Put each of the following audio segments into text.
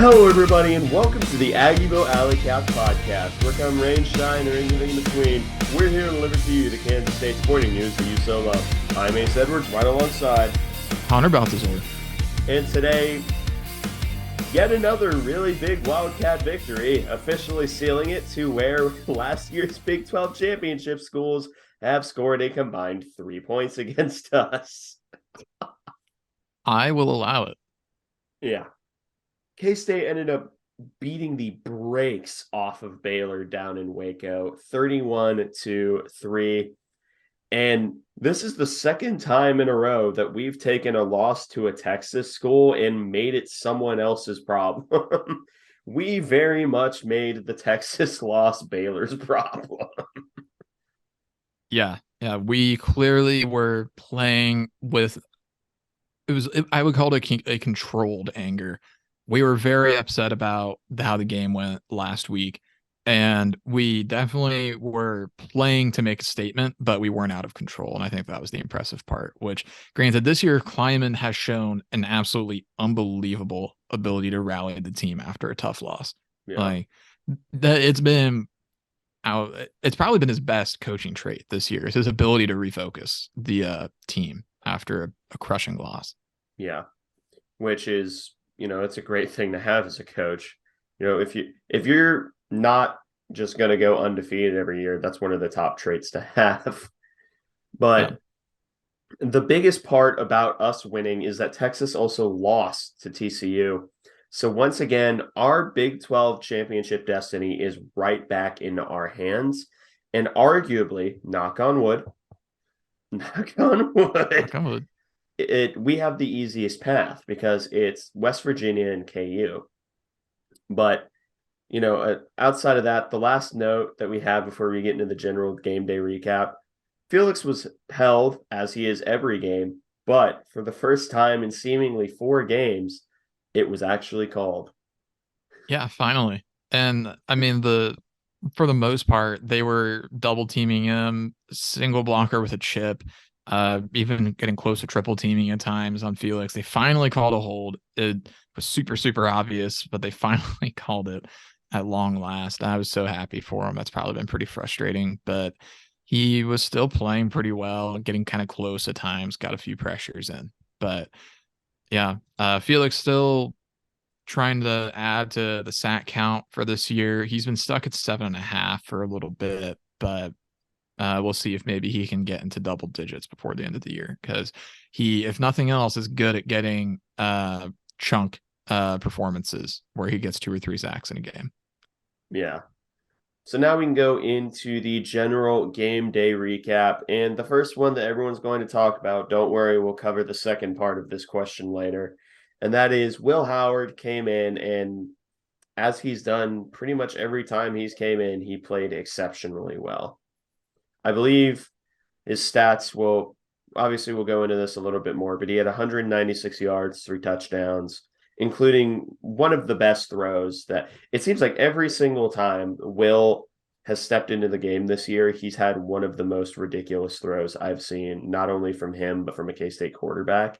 Hello, everybody, and welcome to the Aggieville Alleycats podcast. Where come rain, shine, or anything in between, we're here to deliver to you the Kansas State sporting news that you so love. I'm Ace Edwards, right alongside Connor Balthazar. And today, yet another really big Wildcat victory, officially sealing it to where last year's Big 12 championship schools have scored a combined 3 points against us. I will allow it. Yeah. K-State ended up beating the brakes off of Baylor down in Waco, 31-3. And this is the second time in a row that we've taken a loss to a Texas school and made it someone else's problem. We very much made the Texas loss Baylor's problem. Yeah, we clearly were playing with I would call it a controlled anger. We were very upset about how the game went last week, and we definitely were playing to make a statement, but we weren't out of control. And I think that was the impressive part, which, granted, this year Kleiman has shown an absolutely unbelievable ability to rally the team after a tough loss. Yeah. Like it's probably been his best coaching trait this year, is his ability to refocus the team after a crushing loss. Yeah, which is, it's a great thing to have as a coach. If you're not just going to go undefeated every year, that's one of the top traits to have. But the biggest part about us winning is that Texas also lost to TCU. So once again, our Big 12 championship destiny is right back into our hands. And arguably, knock on wood, we have the easiest path because it's West Virginia and KU. But, outside of that, the last note that we have before we get into the general game day recap, Felix was held, as he is every game, but for the first time in seemingly 4 games, it was actually called. Yeah, finally. And I mean, for the most part, they were double teaming him, single blocker with a chip, even getting close to triple teaming at times on Felix. They finally called a hold. It was super, super obvious, but they finally called it at long last. I was so happy for him. That's probably been pretty frustrating, but he was still playing pretty well, getting kind of close at times, got a few pressures in. But yeah, Felix still trying to add to the sack count for this year. He's been stuck at 7.5 for a little bit, but we'll see if maybe he can get into double digits before the end of the year, because he, if nothing else, is good at getting chunk performances where he gets 2 or 3 sacks in a game. Yeah. So now we can go into the general game day recap. And the first one that everyone's going to talk about, don't worry, we'll cover the second part of this question later. And that is Will Howard came in, and as he's done pretty much every time he's came in, he played exceptionally well. I believe his stats we'll go into this a little bit more, but he had 196 yards, 3 touchdowns, including one of the best throws that it seems like every single time Will has stepped into the game this year, he's had one of the most ridiculous throws I've seen, not only from him, but from a K-State quarterback.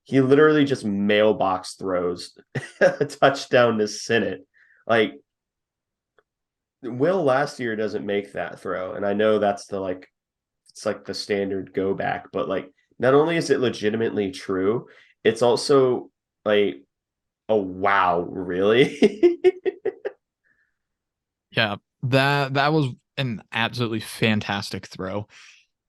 He literally just mailbox throws a touchdown to Senate. Like, Will last year doesn't make that throw. And I know that's it's like the standard go back, but not only is it legitimately true, it's also like, oh, wow, really? Yeah, that was an absolutely fantastic throw.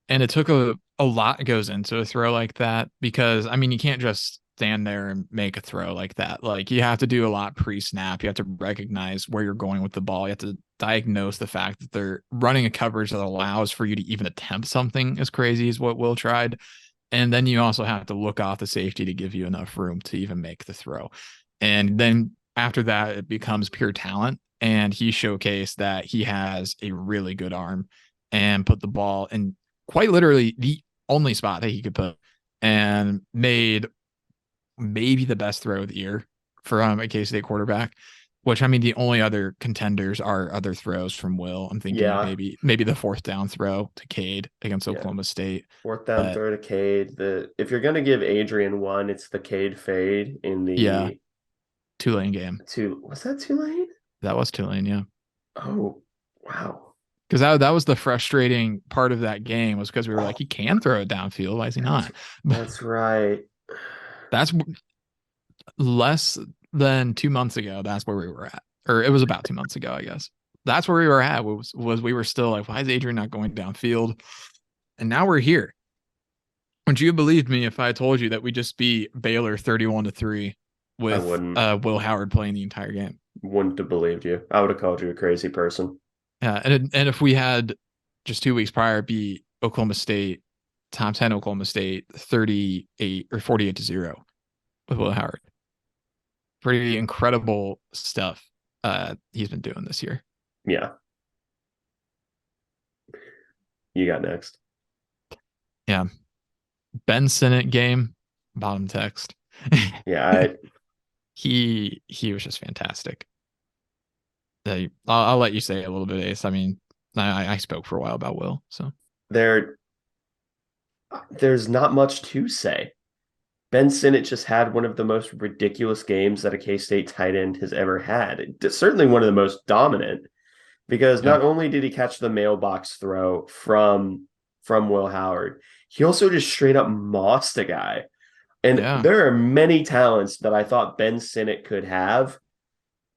And it took a lot goes into a throw like that, because, I mean, you can't just stand there and make a throw like that. Like, you have to do a lot pre-snap. You have to recognize where you're going with the ball. You have to diagnose the fact that they're running a coverage that allows for you to even attempt something as crazy as what Will tried. And then you also have to look off the safety to give you enough room to even make the throw. And then after that, it becomes pure talent. And he showcased that he has a really good arm and put the ball in quite literally the only spot that he could put, and made maybe the best throw of the year for a K-State quarterback, which, I mean, the only other contenders are other throws from Will. I'm thinking maybe the 4th down throw to Cade against Oklahoma State. 4th down throw to Cade. If you're going to give Adrian one, it's the Cade fade in the Tulane game. Was that Tulane? That was Tulane, yeah. Oh, wow. Because that was the frustrating part of that game was because we were like, he can throw it downfield. Why is he That's not? that's right. That's less than 2 months ago. That's where we were at, or it was about 2 months ago, I guess. That's where we were at. Was we were still like, why is Adrian not going downfield? And now we're here. Would you have believed me if I told you that we just beat Baylor 31-3 I with wouldn't Will Howard playing the entire game? wouldn't have believed you. I would have called you a crazy person. Yeah, and if we had just 2 weeks prior beat Oklahoma State, top 10 Oklahoma State 38 or 48-0 with Will Howard. Pretty incredible stuff he's been doing this year. Yeah. You got next. Yeah. Ben Sinnott game, bottom text. Yeah, he was just fantastic. I'll let you say a little bit, Ace. I mean, I spoke for a while about Will, so there's not much to say. Ben Sinnott just had one of the most ridiculous games that a K-State tight end has ever had. Certainly one of the most dominant, because yeah, not only did he catch the mailbox throw from Will Howard, he also just straight up mossed a guy. And yeah, there are many talents that I thought Ben Sinnott could have.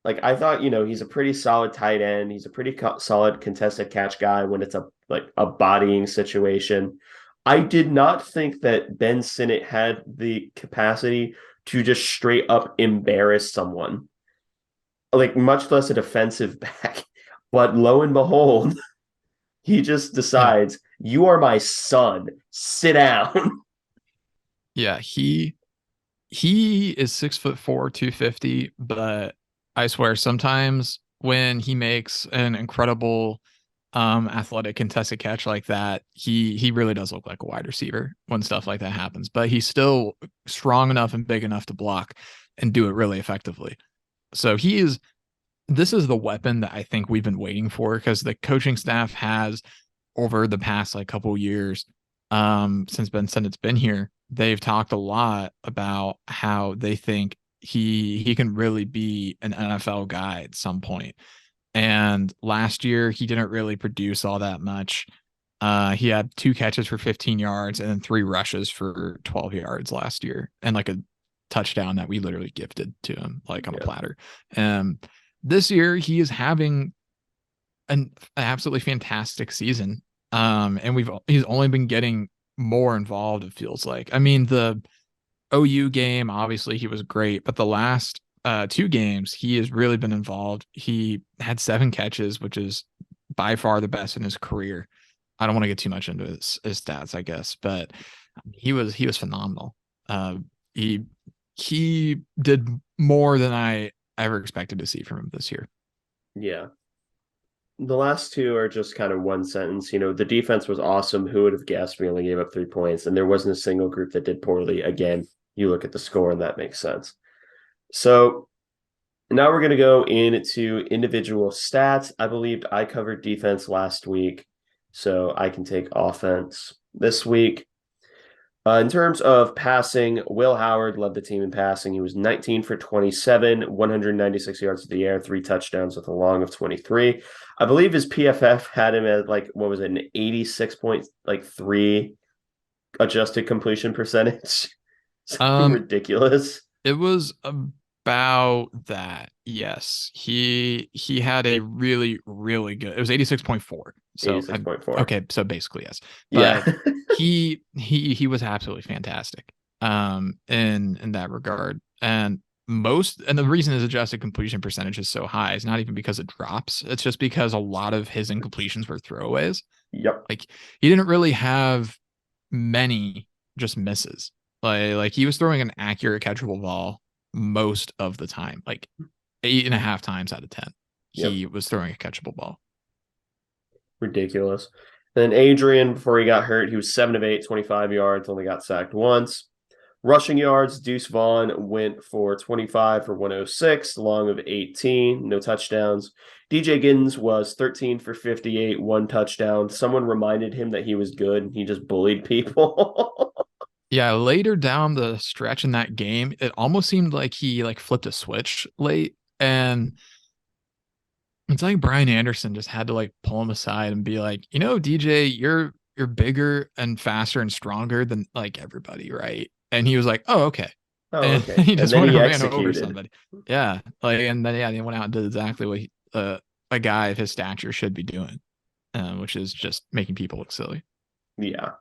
Like I thought, he's a pretty solid tight end. He's a pretty solid contested catch guy when it's a bodying situation. I did not think that Ben Sinnott had the capacity to just straight up embarrass someone, like much less a defensive back. But lo and behold, he just yeah, decides, "You are my son. Sit down." yeah. He is 6'4", 250, but I swear sometimes when he makes an incredible athletic contested catch like that, he really does look like a wide receiver when stuff like that happens. But he's still strong enough and big enough to block and do it really effectively. So this is the weapon that I think we've been waiting for because the coaching staff has over the past like couple years, since Ben Sinnott's been here, they've talked a lot about how they think he can really be an NFL guy at some point. And last year he didn't really produce all that much. He had 2 catches for 15 yards and then 3 rushes for 12 yards last year, and like a touchdown that we literally gifted to him like on a Yeah. platter. This year he is having an absolutely fantastic season. And he's only been getting more involved, it feels like. I mean, the OU game, obviously he was great, but the last 2 games, he has really been involved. He had 7 catches, which is by far the best in his career. I don't want to get too much into his stats, I guess, but he was phenomenal. He he did more than I ever expected to see from him this year. Yeah. The last two are just kind of one sentence. The defense was awesome. Who would have guessed we only gave up 3 points? And there wasn't a single group that did poorly. Again, you look at the score and that makes sense. So now we're going to go into individual stats. I believed I covered defense last week, so I can take offense this week. In terms of passing, Will Howard led the team in passing. He was 19 for 27, 196 yards of the air, 3 touchdowns with a long of 23. I believe his PFF had him at what was it, an 86.3 adjusted completion percentage. Something Um, ridiculous. it was about that. Yes. He had a really, really good. It was 86.4. So I 86.4. okay, so basically yes. Yeah. But he was absolutely fantastic in that regard. And the reason his adjusted completion percentage is so high is not even because it drops. It's just because a lot of his incompletions were throwaways. Yep. Like he didn't really have many just misses. Like he was throwing an accurate catchable ball most of the time, like 8.5 times out of 10. Yep. He was throwing a catchable ball. Ridiculous. Then Adrian, before he got hurt, he was 7 of 8, 25 yards, only got sacked once. Rushing yards, Deuce Vaughn went for 25 for 106, long of 18, no touchdowns. DJ Giddens was 13 for 58, 1 touchdown. Someone reminded him that he was good, and he just bullied people. Yeah, later down the stretch in that game, it almost seemed like he like flipped a switch late, and it's like Brian Anderson just had to like pull him aside and be like, DJ, you're bigger and faster and stronger than like everybody, right? And he was like, oh, okay. Oh, And okay. he And just then went he and ran over executed. somebody. Yeah. Like, and then, yeah, he went out and did exactly what a guy of his stature should be doing, which is just making people look silly. Yeah.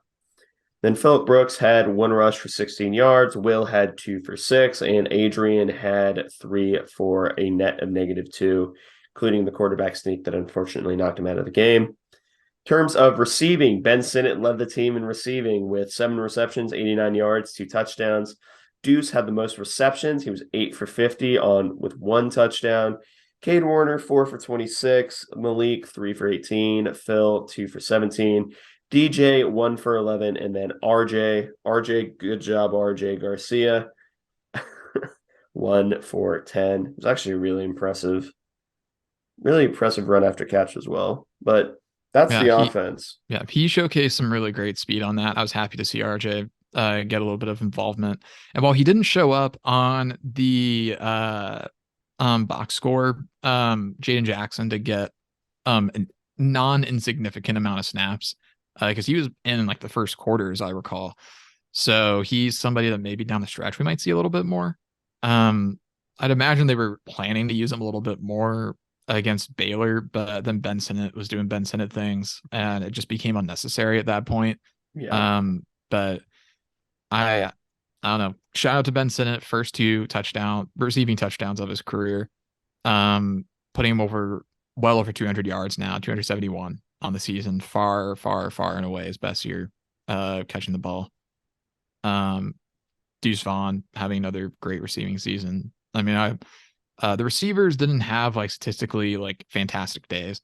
Then Philip Brooks had one rush for 16 yards. Will had 2 for 6, and Adrian had 3 for a net of -2, including the quarterback sneak that unfortunately knocked him out of the game. In terms of receiving, Ben Sinnott led the team in receiving with 7 receptions, 89 yards, 2 touchdowns. Deuce had the most receptions. He was 8 for 50 on with 1 touchdown. Cade Warner, 4 for 26. Malik, 3 for 18. Phil, 2 for 17. DJ, 1 for 11. And then RJ, good job, RJ Garcia, 1 for 10. It was actually really impressive run after catch as well. But that's Yeah, the offense. he showcased some really great speed on that. I was happy to see RJ get a little bit of involvement. And while he didn't show up on the box score, Jaden Jackson did get a non-insignificant amount of snaps because he was in like the first quarter, as I recall. So he's somebody that maybe down the stretch we might see a little bit more. Um, I'd imagine they were planning to use him a little bit more against Baylor, but then Ben Sinnott was doing Ben Sinnott things, and it just became unnecessary at that point. Yeah. But I don't know. Shout out to Ben Sinnott, first 2 receiving touchdowns of his career. Putting him well over 200 yards now, 271 on the season. Far, far, far and away his best year catching the ball. Deuce Vaughn having another great receiving season. I mean, the receivers didn't have like statistically like fantastic days,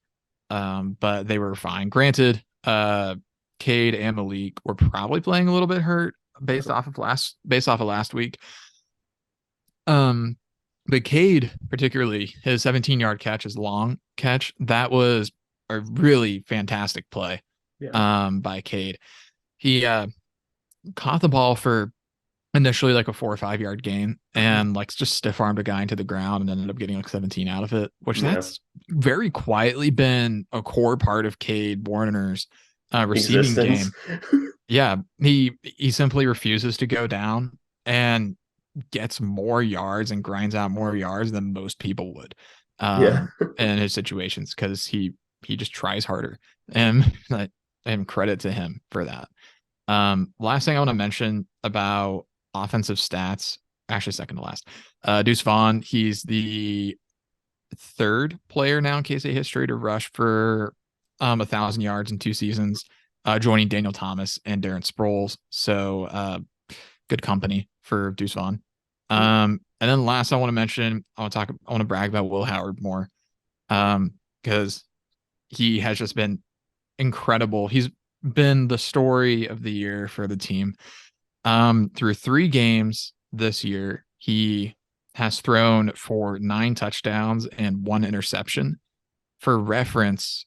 but they were fine. Granted, Cade and Malik were probably playing a little bit hurt based off of last week. But Cade, particularly his 17-yard catch, his long catch, that was a really fantastic play Yeah. by Cade. He caught the ball for initially like a 4 or 5 yard gain and like just stiff armed a guy into the ground and ended up getting like 17 out of it, which Yeah. that's very quietly been a core part of Cade Warner's receiving Existence. game. Yeah, he simply refuses to go down and gets more yards and grinds out more yards than most people would Yeah. in his situations because he just tries harder and and credit to him for that. Last thing I want to mention about offensive stats, actually second to last, Deuce Vaughn, he's the third player now in KC history to rush for 1,000 yards in 2 seasons, joining Daniel Thomas and Darren Sproles. So good company for Deuce Vaughn. And then last I want to mention, I want to brag about Will Howard more. Because he has just been incredible. He's been the story of the year for the team. Through 3 games this year, he has thrown for 9 touchdowns and 1 interception. For reference,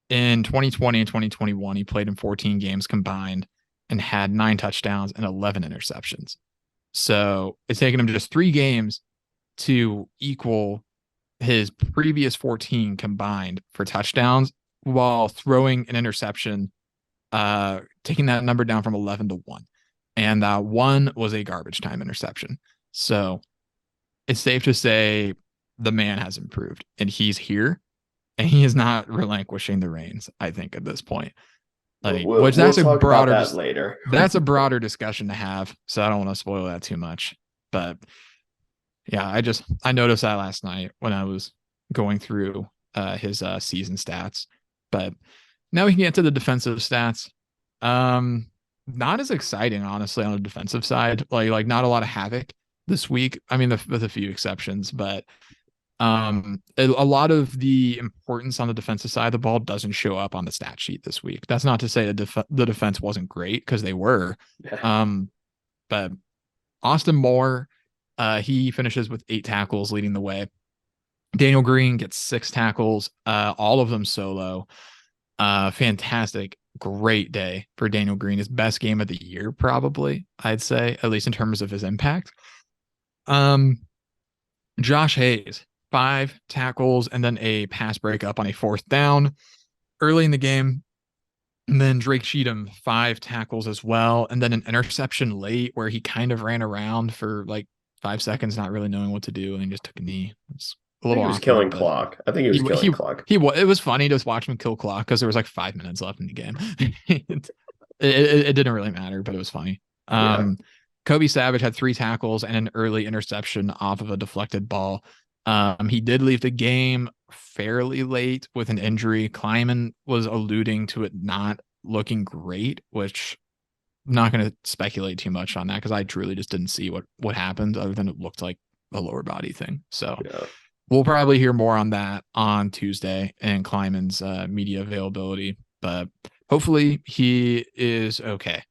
in 2020 and 2021, he played in 14 games combined and had 9 touchdowns and 11 interceptions. So it's taken him just 3 games to equal his previous 14 combined for touchdowns while throwing an interception, taking that number down from 11 to 1. And one was a garbage time interception. So it's safe to say the man has improved and he's here and he is not relinquishing the reins, I think, at this point. Like, which We'll that's a talk about broader that later. that's a broader discussion to have. So I don't want to spoil that too much. But yeah, I noticed that last night when I was going through his season stats. But now we can get to the defensive stats. Not as exciting, honestly, on the defensive side. Like not a lot of havoc this week. I mean, with a few exceptions, but a lot of the importance on the defensive side of the ball doesn't show up on the stat sheet this week. That's not to say the defense wasn't great because they were. Yeah. But Austin Moore, he finishes with 8 tackles, leading the way. Daniel Green gets 6 tackles, all of them solo. Fantastic. great day for Daniel Green. His best game of the year, probably, I'd say, at least in terms of his impact. Um, Josh Hayes, 5 tackles and then a pass breakup on a 4th down early in the game. And then Drake Cheatham, 5 tackles as well. And then an interception late where he kind of ran around for like 5 seconds, not really knowing what to do, and he just took a knee. It's a I think little he was killing awkward, but clock. I think he was killing clock. it was funny to watch him kill clock because there was like 5 minutes left in the game. it didn't really matter, but it was funny. Yeah. Kobe Savage had 3 tackles and an early interception off of a deflected ball. He did leave the game fairly late with an injury. Kleiman was alluding to it not looking great, which I'm not going to speculate too much on that because I truly just didn't see what happened other than it looked like a lower body thing. So Yeah. we'll probably hear more on that on Tuesday and Kleiman's media availability, but hopefully he is okay.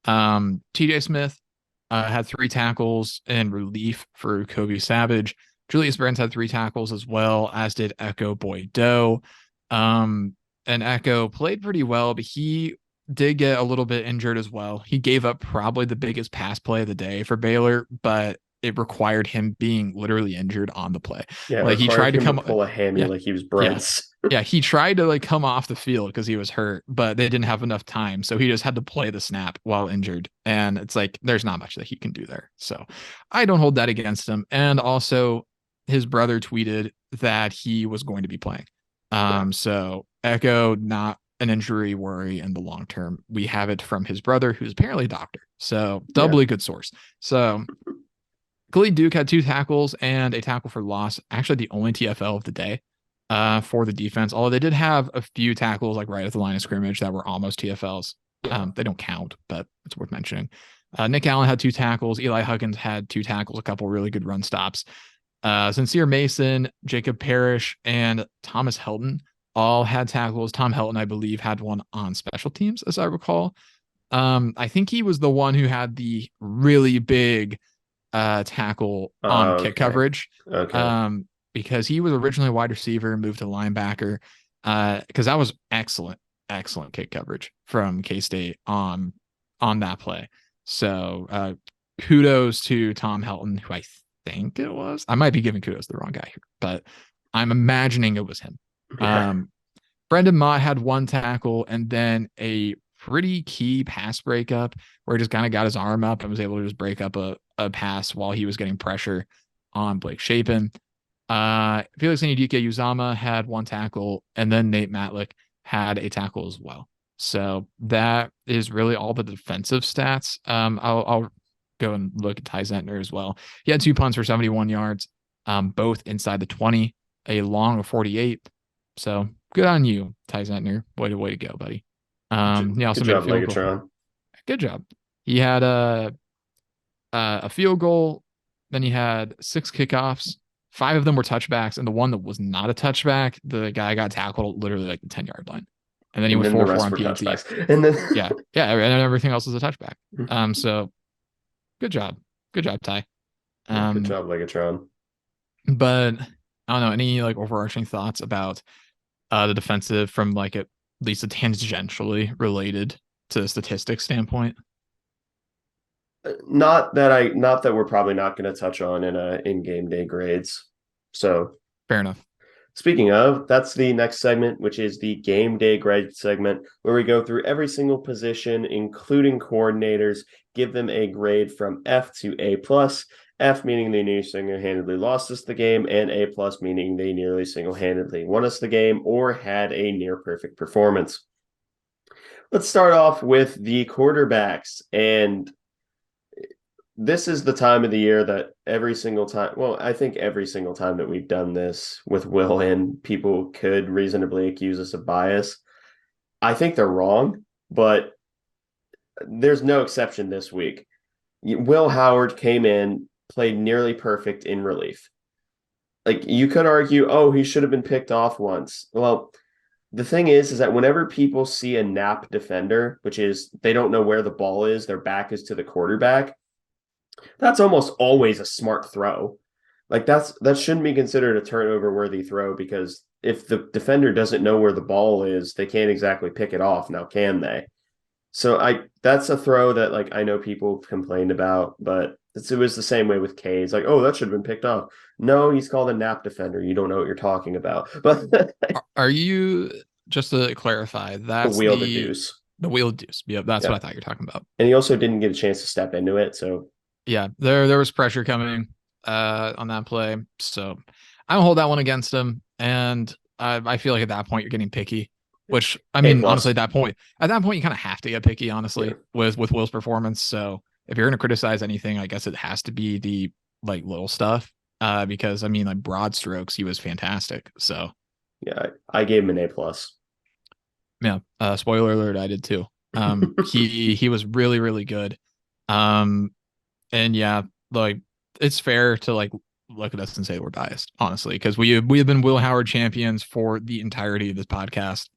TJ Smith had 3 tackles in relief for Kobe Savage. Julius Burns had 3 tackles as well, as did Echo Boydo. And Echo played pretty well, but he did get a little bit injured as well. He gave up probably the biggest pass play of the day for Baylor, but it required him being literally injured on the play. Yeah. Like he tried to come, pull a hammy yeah, like he was yeah, Brent's. yeah. He tried to like come off the field because he was hurt, but they didn't have enough time, so he just had to play the snap while injured. And it's like there's not much that he can do there. So I don't hold that against him. And also, his brother tweeted that he was going to be playing. So Echo, not an injury worry in the long term. We have it from his brother, who's apparently a doctor. So doubly good source. So Khalid Duke had 2 tackles and a tackle for loss. Actually, the only TFL of the day for the defense. Although they did have a few tackles like right at the line of scrimmage that were almost TFLs. They don't count, but it's worth mentioning. Nick Allen had 2 tackles. Eli Huggins had 2 tackles, a couple really good run stops. Sincere Mason, Jacob Parrish, and Thomas Helton all had tackles. Tom Helton, I believe, had one on special teams, as I recall. I think he was the one who had the really big tackle on kick coverage. Okay. Because he was originally a wide receiver, moved to linebacker. Because that was excellent kick coverage from K-State on that play. So kudos to Tom Helton, who I think it was. I might be giving kudos to the wrong guy here, but I'm imagining it was him. Yeah. Brendan Mott had 1 tackle and then a pretty key pass breakup where he just kind of got his arm up and was able to just break up a pass while he was getting pressure on Blake Shapen. Felix Anudike Uzama had 1 tackle, and then Nate Matlick had a tackle as well. So that is really all the defensive stats. I'll go and look at Ty Zentner as well. He had 2 punts for 71 yards, both inside the 20, a long of 48. So good on you, Ty Zentner. Way to go, buddy. He also made a field goal. Good job. He had a field goal. Then he had 6 kickoffs. 5 of them were touchbacks, and the one that was not a touchback, the guy got tackled literally like the 10-yard line. And then he went 4-4 on PAT. And then yeah, and everything else was a touchback. So good job, Ty. Good job, Legatron. But I don't know, any like overarching thoughts about the defensive from like at least a tangentially related to the statistics standpoint? Not that we're probably not going to touch on in game day grades. So fair enough. Speaking of, that's the next segment, which is the game day grade segment, where we go through every single position, including coordinators, give them a grade from F to A plus. F meaning they nearly single-handedly lost us the game, and A plus meaning they nearly single-handedly won us the game or had a near perfect performance. Let's start off with the quarterbacks, and this is the time of the year that every single time, well, I think every single time that we've done this with Will in, people could reasonably accuse us of bias. I think they're wrong, but there's no exception this week. Will Howard came in, played nearly perfect in relief. Like, you could argue, oh, he should have been picked off once. Well, the thing is that whenever people see a nap defender, which is they don't know where the ball is, their back is to the quarterback, that's almost always a smart throw. Like that shouldn't be considered a turnover worthy throw because if the defender doesn't know where the ball is, they can't exactly pick it off. Now, can they? So that's a throw that like I know people complained about, but it was the same way with K. It's like, oh, that should have been picked off. No, he's called a nap defender. You don't know what you're talking about. But Are you, just to clarify, the that's wheel to deuce. the wheel deuce? Yep, that's what I Yeah. thought you're talking about. And he also didn't get a chance to step into it. So Yeah, there was pressure coming on that play, so I don't hold that one against him. And I feel like at that point you're getting picky, which I A mean honestly plus. at that point you kind of have to get picky Yeah. honestly with Will's performance. So if you're going to criticize anything, I guess it has to be the like little stuff. Because I mean like broad strokes he was fantastic. So Yeah. I gave him an A plus. yeah, spoiler alert, I did too. He was really really good. Um, and yeah, like it's fair to like look at us and say we're biased, honestly, because we have been Will Howard champions for the entirety of this podcast.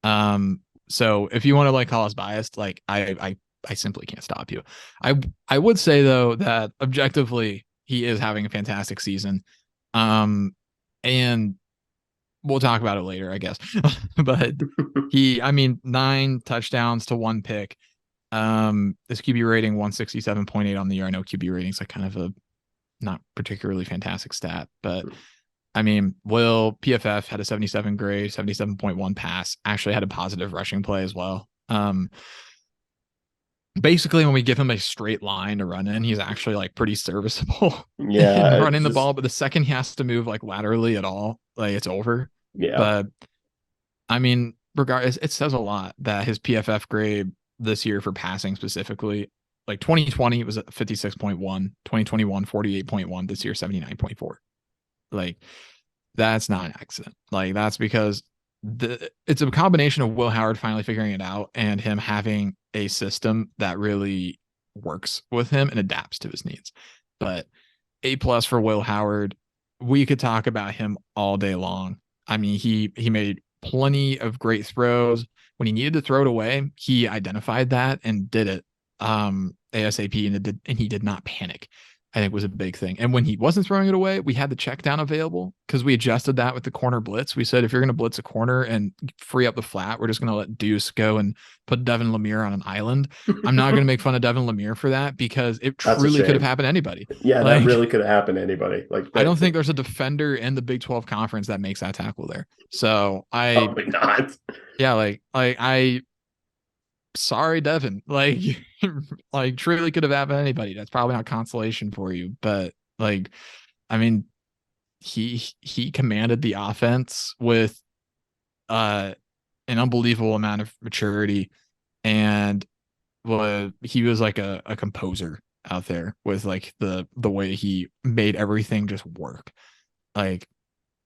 Um, so if you want to like call us biased, like I simply can't stop you. I would say though that objectively he is having a fantastic season. Um, and we'll talk about it later, I guess. But I mean, 9 touchdowns to 1 pick. His QB rating 167.8 on the year. I know QB rating's like kind of a not particularly fantastic stat, but I mean, Will PFF had a 77 grade, 77.1 pass, actually had a positive rushing play as well. Basically when we give him a straight line to run in, he's actually like pretty serviceable in Yeah. running the Just ball, but the second he has to move like laterally at all, like it's over. yeah. But I mean, regardless, it says a lot that his PFF grade this year for passing specifically, like 2020 was at 56.1, 2021 48.1, this year 79.4. Like that's not an accident. Like that's because it's a combination of Will Howard finally figuring it out and him having a system that really works with him and adapts to his needs. But A plus for Will Howard. We could talk about him all day long. I mean, he made plenty of great throws. When he needed to throw it away, he identified that and did it ASAP, and he did not panic. I think was a big thing. And when he wasn't throwing it away, we had the check down available because we adjusted that with the corner blitz. We said if you're going to blitz a corner and free up the flat, we're just going to let Deuce go and put Devin Lemire on an island. I'm not going to make fun of Devin Lemire for that because it That's a truly could have shame. happened to anybody. Yeah, that Like really could have happened to anybody. Like I don't that think there's a defender in the Big 12 conference that makes that tackle there. So probably not. yeah, I sorry, Devin. Like, like truly could have happened to anybody. That's probably not consolation for you, but like, I mean, he commanded the offense with an unbelievable amount of maturity, and he was like a composer out there with like the way he made everything just work. Like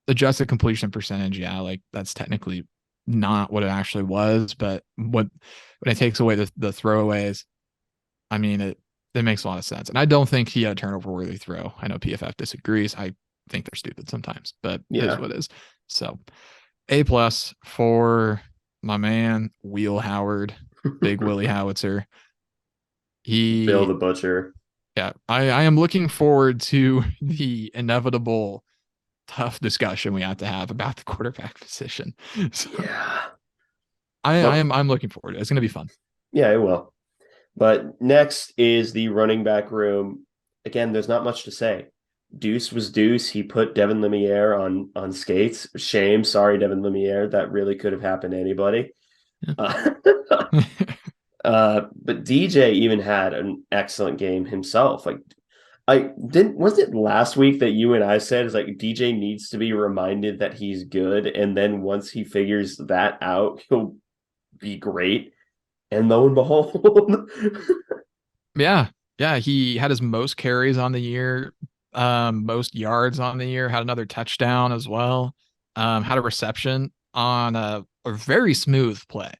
adjusted completion percentage, yeah, like that's technically not what it actually was, but when it takes away the throwaways, I mean it makes a lot of sense. And I don't think he had a turnover worthy throw. I know PFF disagrees. I think they're stupid sometimes, but it is Yeah. what it is. So A plus for my man Wheel Howard, Big Willie Howitzer. Bill He the Butcher. Yeah, I am looking forward to the inevitable tough discussion we have to have about the quarterback position. So Yeah. I am But I'm looking forward to it. It's gonna be fun. yeah, it will. But next is the running back room. Again, there's not much to say. Deuce was Deuce. He put Devin Lemire on skates. Shame. Sorry, Devin Lemire. That really could have happened to anybody. Uh, but DJ even had an excellent game himself. Like I didn't was it last week that you and I said is like DJ needs to be reminded that he's good, and then once he figures that out, he'll be great. And lo and behold, Yeah. Yeah. He had his most carries on the year, most yards on the year, had another touchdown as well. Had a reception on a very smooth play.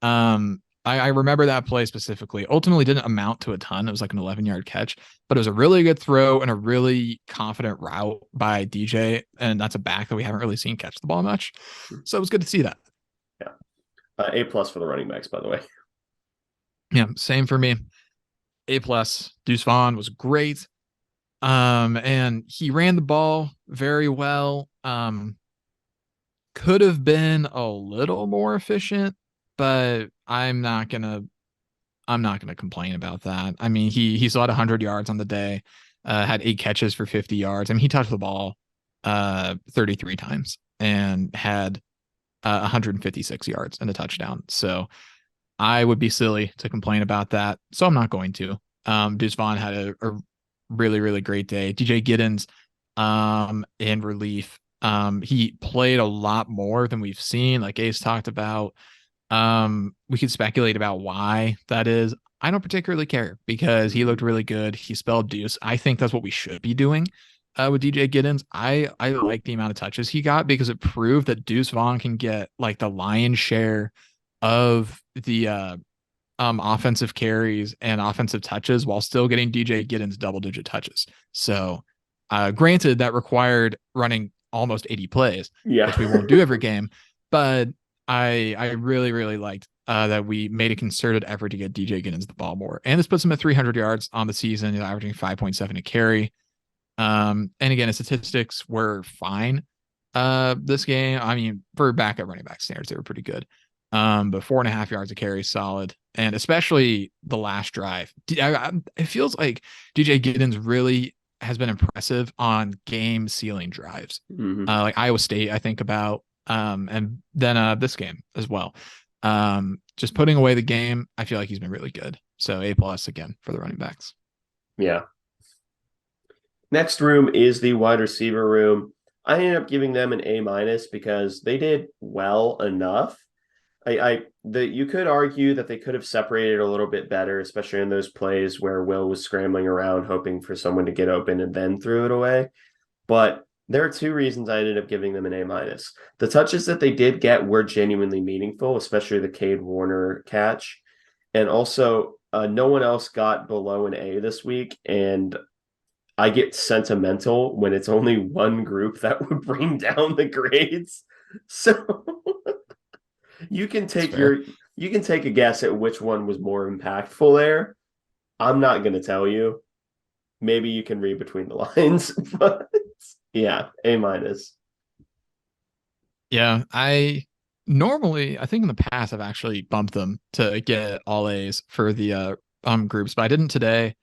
I remember that play specifically. Ultimately didn't amount to a ton. It was like an 11-yard catch, but it was a really good throw and a really confident route by DJ. And that's a back that we haven't really seen catch the ball much. So it was good to see that. yeah, A plus for the running backs, by the way. Yeah, same for me. A plus. Deuce Vaughn was great. And he ran the ball very well. Could have been a little more efficient, but I'm not gonna complain about that. I mean, he still had 100 yards on the day, had 8 catches for 50 yards. I mean, he touched the ball 33 times and had 156 yards and a touchdown. So I would be silly to complain about that. So I'm not going to. Deuce Vaughn had a really, really great day. DJ Giddens in relief. He played a lot more than we've seen, like Ace talked about. We could speculate about why that is. I don't particularly care because he looked really good. He spelled Deuce. I think that's what we should be doing with DJ Giddens. I like the amount of touches he got because it proved that Deuce Vaughn can get like the lion's share of the offensive carries and offensive touches while still getting DJ Giddens double digit touches. So granted that required running almost 80 plays, Yeah. which we won't do every game, but I really, really liked that we made a concerted effort to get DJ Giddens the ball more. And this puts him at 300 yards on the season, averaging 5.7 a carry. And again, his statistics were fine this game. I mean, for backup running back standards, they were pretty good. But 4.5 yards a carry, solid. And especially the last drive. It feels like DJ Giddens really has been impressive on game sealing drives. Like Iowa State, I think about, and then this game as well. Just putting away the game, I feel like he's been really good. So A+ again for the running backs. Yeah. Next room is the wide receiver room. I ended up giving them an A- because they did well enough. You could argue that they could have separated a little bit better, especially in those plays where Will was scrambling around hoping for someone to get open and then threw it away. But there are two reasons I ended up giving them an A-. The touches that they did get were genuinely meaningful, especially the Cade Warner catch. And also, no one else got below an A this week. And I get sentimental when it's only one group that would bring down the grades. So you can That's take fair. a guess at which one was more impactful there. I'm not going to tell you. Maybe you can read between the lines, but yeah, A-. Yeah, I think in the past I've actually bumped them to get all A's for the groups, but I didn't today.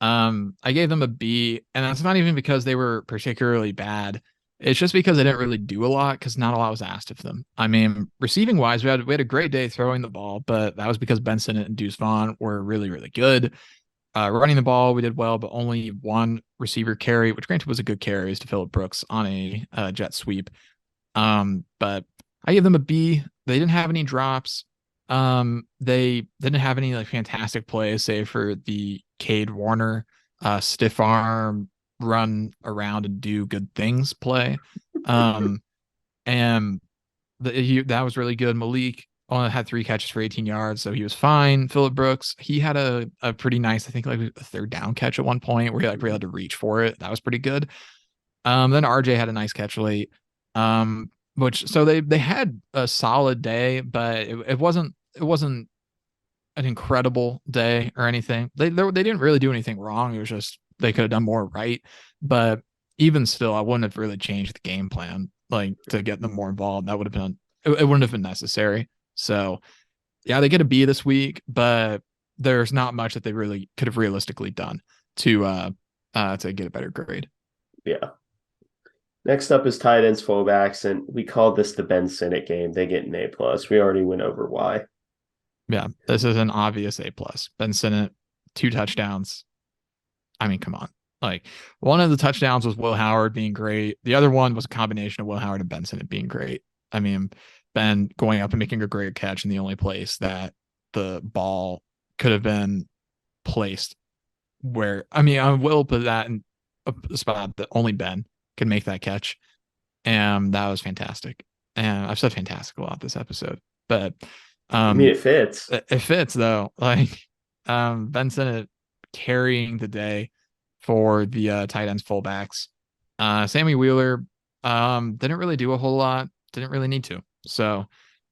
I gave them a B, and that's not even because they were particularly bad. It's just because they didn't really do a lot because not a lot was asked of them. I mean, receiving wise, we had a great day throwing the ball, but that was because Ben Sinnott and Deuce Vaughn were really, really good. Running the ball, we did well, but only one receiver carry, which granted was a good carry, is to Phillip Brooks on a jet sweep. But I give them a B. They didn't have any drops. They didn't have any like fantastic plays, save for the Cade Warner stiff arm run around and do good things play. Um, and that was really good. Malik only had 3 catches for 18 yards, so he was fine. Phillip Brooks, he had a pretty nice, I think like a third down catch at one point where he like really had to reach for it. That was pretty good. Then RJ had a nice catch late. Which so they had a solid day, but it wasn't an incredible day or anything. They didn't really do anything wrong. It was just they could have done more right. But even still, I wouldn't have really changed the game plan like to get them more involved. That would have been it wouldn't have been necessary. So yeah, they get a B this week, but there's not much that they really could have realistically done to get a better grade. Yeah. Next up is tight ends, fullbacks, and we call this the Ben Sinnott game. They get an A+. We already went over why. Yeah, this is an obvious A+. Ben Sinnott, 2 touchdowns. I mean, come on. Like one of the touchdowns was Will Howard being great. The other one was a combination of Will Howard and Ben Sinnott being great. I mean, Ben going up and making a great catch in the only place that the ball could have been placed where, I mean, I will put that in a spot that only Ben can make that catch. And that was fantastic. And I've said fantastic a lot this episode, but I mean, um it fits. it fits though. Like Ben Sinnott carrying the day for the tight ends fullbacks. Sammy Wheeler didn't really do a whole lot, didn't really need to. So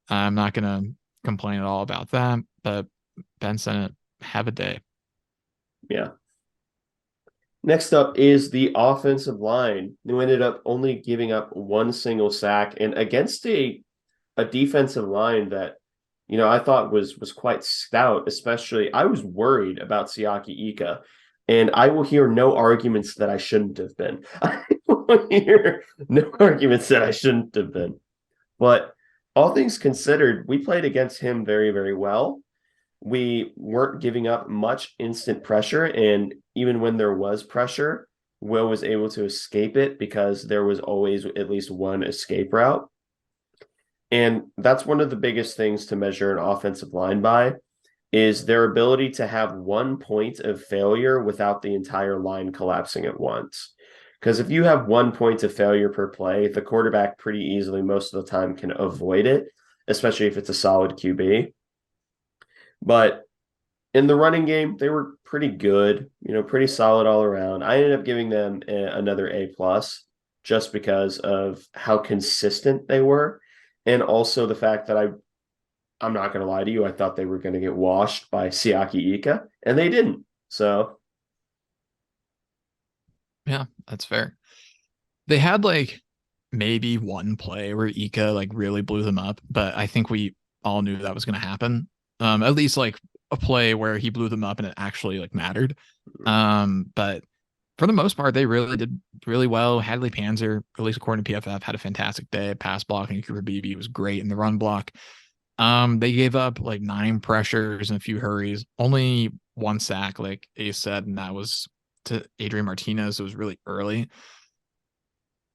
I'm not gonna complain at all about that. But Ben Sinnott, have a day. Yeah. Next up is the offensive line, who ended up only giving up one single sack, and against a defensive line that I thought was quite stout. Especially, I was worried about Siaki Ika, and I will hear no arguments that I shouldn't have been. I will hear no arguments that I shouldn't have been. But all things considered, we played against him very, very well. We weren't giving up much instant pressure, and even when there was pressure, Will was able to escape it because there was always at least one escape route. And that's one of the biggest things to measure an offensive line by is their ability to have one point of failure without the entire line collapsing at once. Because if you have one point of failure per play, the quarterback pretty easily most of the time can avoid it, especially if it's a solid QB. But in the running game, they were pretty good, pretty solid all around. I ended up giving them another A plus just because of how consistent they were, and also the fact that I'm not going to lie to you, I thought they were going to get washed by Siaki Ika, and they didn't. So Yeah, that's fair. They had like maybe one play where Ika like really blew them up, but I think we all knew that was going to happen. At least like a play where he blew them up and it actually like mattered. But for the most part, they really did really well. Hadley Panzer, at least according to PFF, had a fantastic day. Pass blocking, Cooper Beebe was great in the run block. They gave up like 9 pressures and a few hurries, only one sack, like Ace said, and that was to Adrian Martinez. It was really early.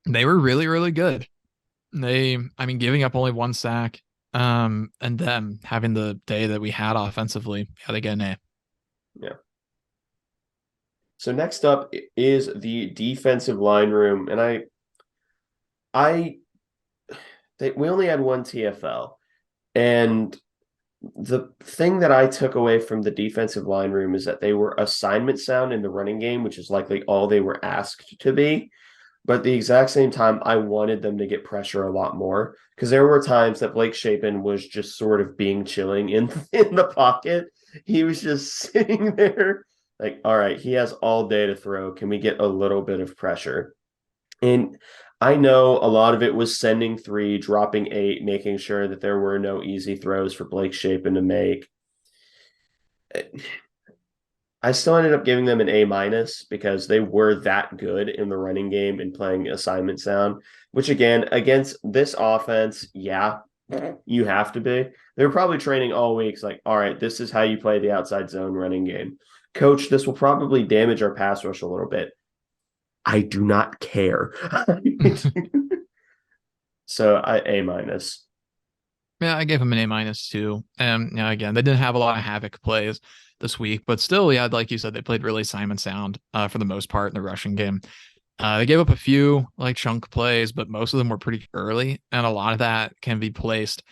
They were really, really good. I mean, giving up only one sack, and them having the day that we had offensively, yeah, they get an A. yeah. So next up is the defensive line room, and I we only had one TFL, and the thing that I took away from the defensive line room is that they were assignment sound in the running game, which is likely all they were asked to be. But at the exact same time, I wanted them to get pressure a lot more because there were times that Blake Shapen was just sort of being chilling in the pocket. He was just sitting there like, all right, he has all day to throw. Can we get a little bit of pressure? And I know a lot of it was sending 3, dropping 8, making sure that there were no easy throws for Blake Shapen to make. I still ended up giving them an A minus because they were that good in the running game and playing assignment sound, which again, against this offense, yeah, you have to be. They were probably training all weeks, like, all right, this is how you play the outside zone running game. Coach, this will probably damage our pass rush a little bit. I do not care. So I A minus. Yeah, I gave him an A minus too. And yeah, again, they didn't have a lot of havoc plays this week, but still, yeah, like you said, they played really Simon Sound for the most part in the rushing game. They gave up a few like chunk plays, but most of them were pretty early, and a lot of that can be placed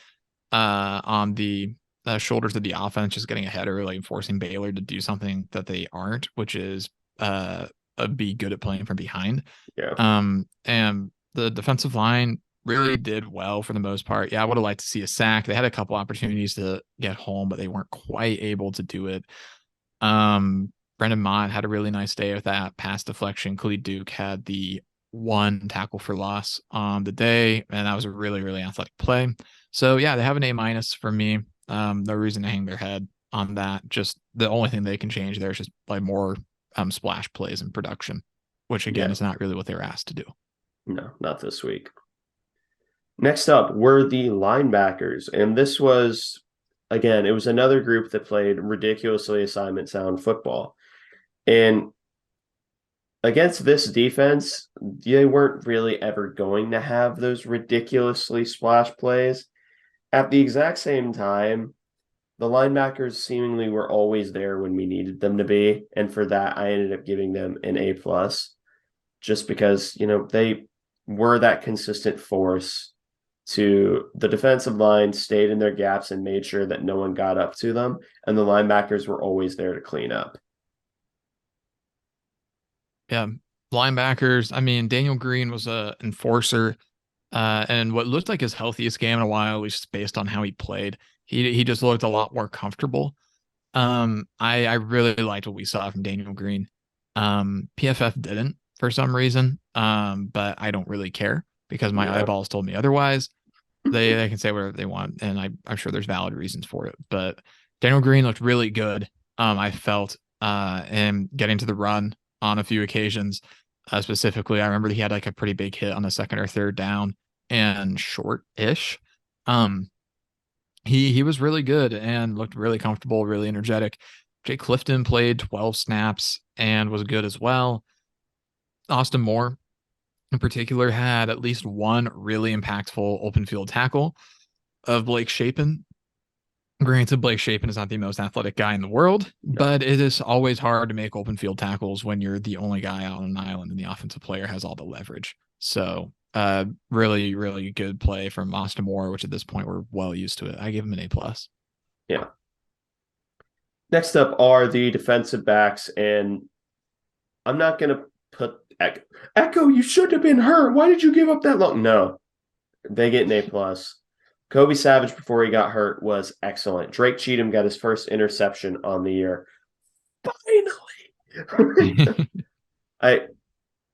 on the shoulders of the offense, just getting ahead early and forcing Baylor to do something that they aren't, which is be good at playing from behind. Yeah. And the defensive line really did well for the most part. Yeah, I would have liked to see a sack. They had a couple opportunities to get home, but they weren't quite able to do it. Brendan Mott had a really nice day with that pass deflection. Khalid Duke had the one tackle for loss on the day, and that was a really, really athletic play. So yeah, they have an A minus for me. No reason to hang their head on that. Just the only thing they can change there is just like more splash plays in production, which again is not really what they were asked to do. No, not this week. Next up were the linebackers, and this was again, it was another group that played ridiculously assignment sound football. And against this defense, they weren't really ever going to have those ridiculously splash plays. At the exact same time, the linebackers seemingly were always there when we needed them to be, and for that, I ended up giving them an A plus, just because they were that consistent force to the defensive line, stayed in their gaps and made sure that no one got up to them, and the linebackers were always there to clean up. Yeah, linebackers. I mean, Daniel Green was a enforcer, and what looked like his healthiest game in a while, at least based on how he played. He just looked a lot more comfortable. I really liked what we saw from Daniel Green. PFF didn't for some reason. But I don't really care because my Yeah. eyeballs told me otherwise. They can say whatever they want, and I'm sure there's valid reasons for it. But Daniel Green looked really good. I felt and getting to the run on a few occasions. Specifically, I remember he had like a pretty big hit on the second or third down and short-ish. Um, he was really good and looked really comfortable, really energetic. Jake Clifton played 12 snaps and was good as well. Austin Moore, in particular, had at least one really impactful open field tackle of Blake Shapen. Granted, Blake Shapen is not the most athletic guy in the world, No. but it is always hard to make open field tackles when you're the only guy out on an island and the offensive player has all the leverage. So, really, really good play from Austin Moore, which at this point we're well used to it. I give him an A plus. Yeah. Next up are the defensive backs, and I'm not going to put Echo. You shouldn't have been hurt. Why did you give up that long? No, they get an A plus. Kobe Savage before he got hurt was excellent. Drake Cheatham got his first interception on the year. Finally, I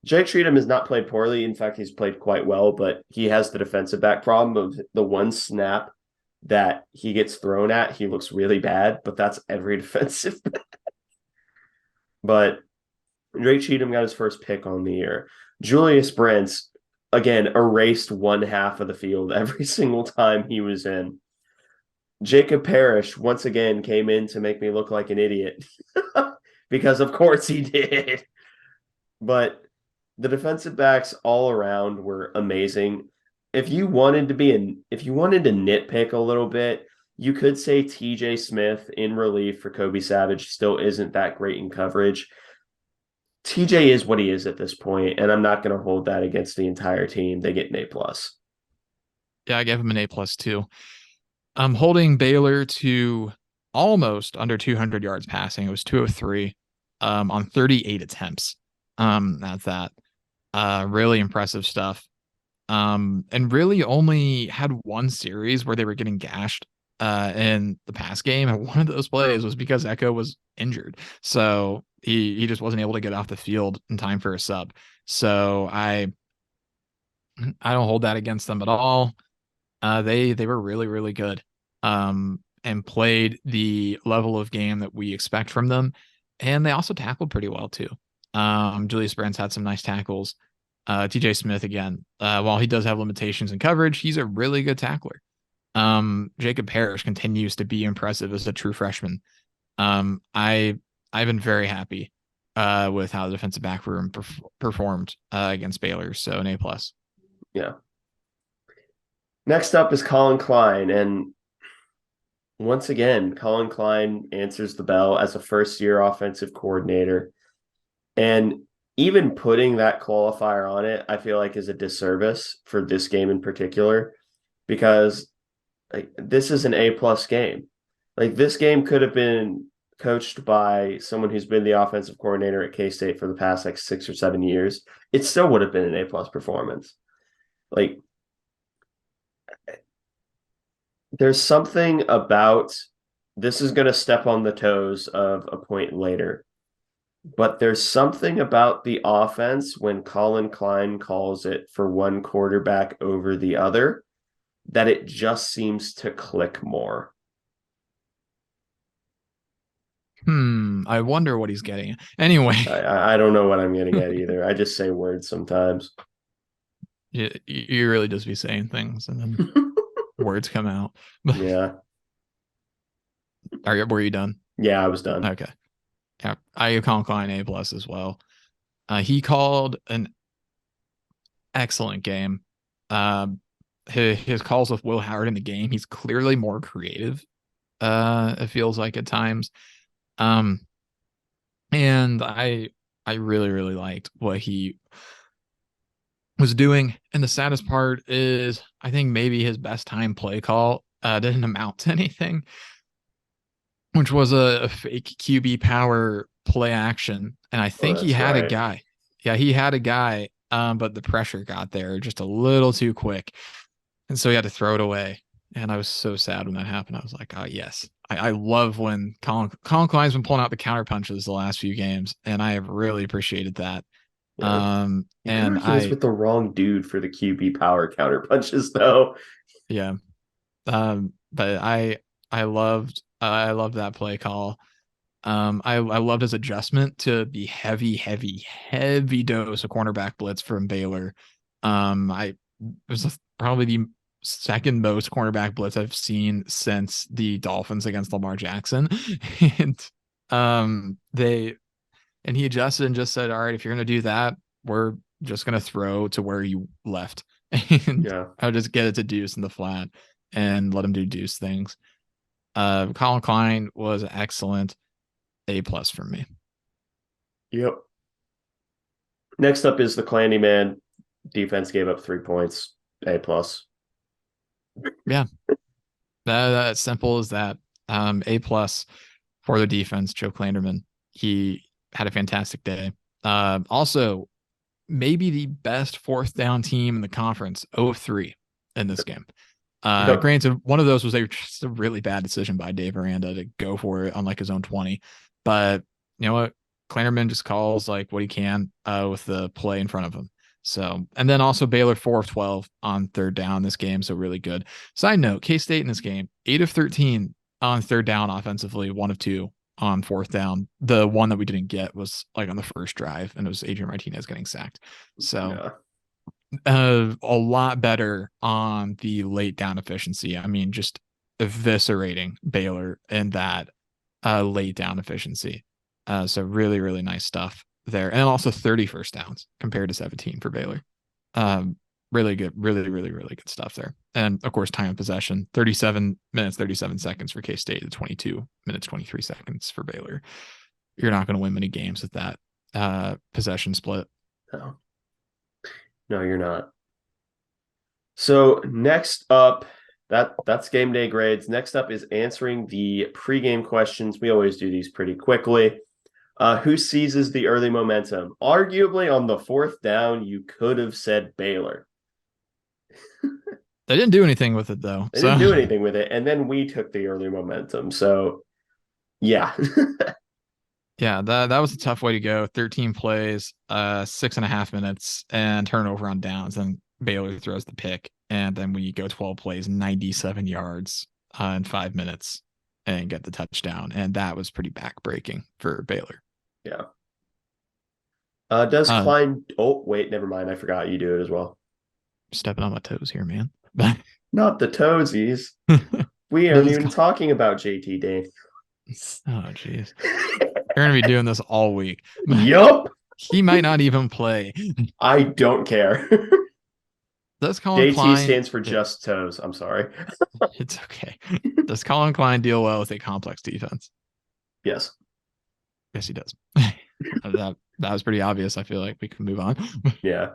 Jake Cheatham has not played poorly. In fact, he's played quite well, but he has the defensive back problem of the one snap that he gets thrown at, he looks really bad, but that's every defensive back. But Drake Cheatham got his first pick on the year. Julius Brents, again, erased one half of the field every single time he was in. Jacob Parrish, once again, came in to make me look like an idiot because, of course, he did. But the defensive backs all around were amazing. If you wanted to nitpick a little bit, you could say TJ Smith in relief for Kobe Savage still isn't that great in coverage. TJ is what he is at this point, and I'm not going to hold that against the entire team. They get an A plus. Yeah, I gave him an A plus too. I'm holding Baylor to almost under 200 yards passing. It was 203 on 38 attempts. At that. Really impressive stuff. And really only had one series where they were getting gashed in the pass game. And one of those plays was because Echo was injured. So he just wasn't able to get off the field in time for a sub. So I don't hold that against them at all. They were really, really good. And played the level of game that we expect from them. And they also tackled pretty well too. Julius Brents had some nice tackles. TJ Smith again, while he does have limitations in coverage, he's a really good tackler. Jacob Parrish continues to be impressive as a true freshman. I've been very happy with how the defensive back room performed against Baylor, so an A plus. Yeah. Next up is Colin Klein, and once again, Colin Klein answers the bell as a first-year offensive coordinator. And even putting that qualifier on it, I feel like is a disservice for this game in particular, because like this is an A plus game. Like this game could have been coached by someone who's been the offensive coordinator at K-State for the past like 6 or 7 years. It still would have been an A plus performance. Like there's something about this is going to step on the toes of a point later. But there's something about the offense when Colin Klein calls it for one quarterback over the other that it just seems to click more. I wonder what he's getting. Anyway, I don't know what I'm getting at either. I just say words sometimes. you really just be saying things and then words come out. Yeah. Were you done? Yeah, I was done. Okay. Yeah, I give Colin Klein A plus as well. He called an excellent game. His calls with Will Howard in the game, he's clearly more creative. It feels like at times. And I really, really liked what he was doing. And the saddest part is I think maybe his best time play call didn't amount to anything, which was a fake QB power play action. And I think he had a guy. Yeah, he had a guy, but the pressure got there just a little too quick. And so he had to throw it away. And I was so sad when that happened. I was like, oh, yes, I love when Colin Klein's been pulling out the counter punches the last few games, and I have really appreciated that. Yeah. You feel And like he was with the wrong dude for the QB power counter punches, though. yeah. But I loved that play call. I loved his adjustment to the heavy dose of cornerback blitz from Baylor. I it was probably the second most cornerback blitz I've seen since the Dolphins against Lamar Jackson. And they and he adjusted and just said, all right, if you're gonna do that, we're just gonna throw to where you left. And Yeah. I'll just get it to Deuce in the flat and let him do Deuce things. Colin Klein was excellent. A+ for me. Yep. Next up is the Clanny man. Defense gave up 3 points. A+. Yeah, that's simple as that. A+ for the defense. Joe Klanderman, he had a fantastic day. Also, maybe the best fourth down team in the conference, 0-3 in this game. Yep. Granted, one of those was just a really bad decision by Dave Aranda to go for it on like his own 20. But you know what? Klanderman just calls like what he can with the play in front of him. So, and then also Baylor 4 of 12 on third down this game. So really good. Side note, K-State in this game, 8 of 13 on third down offensively, 1 of 2 on fourth down. The one that we didn't get was like on the first drive, and it was Adrian Martinez getting sacked. So Yeah. A lot better on the late down efficiency. I mean, just eviscerating Baylor in that late down efficiency. So really, really nice stuff there. And also 30 first downs compared to 17 for Baylor. Really good, really good stuff there. And of course, time of possession, 37 minutes, 37 seconds for K-State, 22 minutes, 23 seconds for Baylor. You're not going to win many games with that possession split. No. No, you're not. So next up, that's game day grades. Next up is answering the pregame questions. We always do these pretty quickly. Who seizes the early momentum? Arguably on the fourth down, you could have said Baylor. They didn't do anything with it though. They didn't do anything with it, and then we took the early momentum. So yeah. Yeah, that was a tough way to go. 13 plays, 6.5 minutes, and turnover on downs. And Baylor throws the pick, and then we go 12 plays, 97 yards in 5 minutes, and get the touchdown. And that was pretty backbreaking for Baylor. Yeah. Does Klein? Oh wait, never mind. I forgot you do it as well. Stepping on my toes here, man. Not the toesies. We aren't even talking about JT Dane. Oh jeez. You're gonna be doing this all week. Yup. He might not even play. I don't care. Does Colin JT Klein stands for just toes. I'm sorry. It's okay. Does Colin Klein deal well with a complex defense? Yes. Yes, he does. that was pretty obvious. I feel like we can move on. Yeah.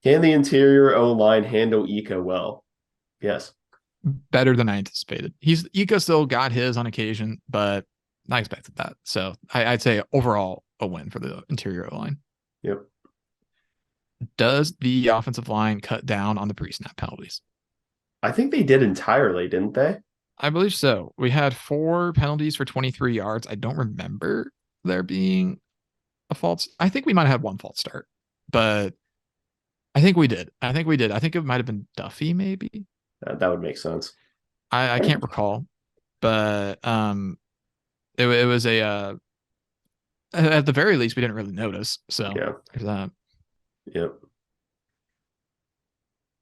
Can the interior O-line handle Ika well? Yes. Better than I anticipated. Ika still got his on occasion, but I expected that. So I'd say overall a win for the interior line. Yep. Does the offensive line cut down on the pre-snap penalties? I think they did entirely, didn't they? I believe so. We had 4 penalties for 23 yards. I don't remember there being a false. I think we might have had 1 false start, but I think we did. I think it might have been Duffy, maybe. That would make sense. I can't recall, but it was a at the very least we didn't really notice. So yeah, there's that. Yep.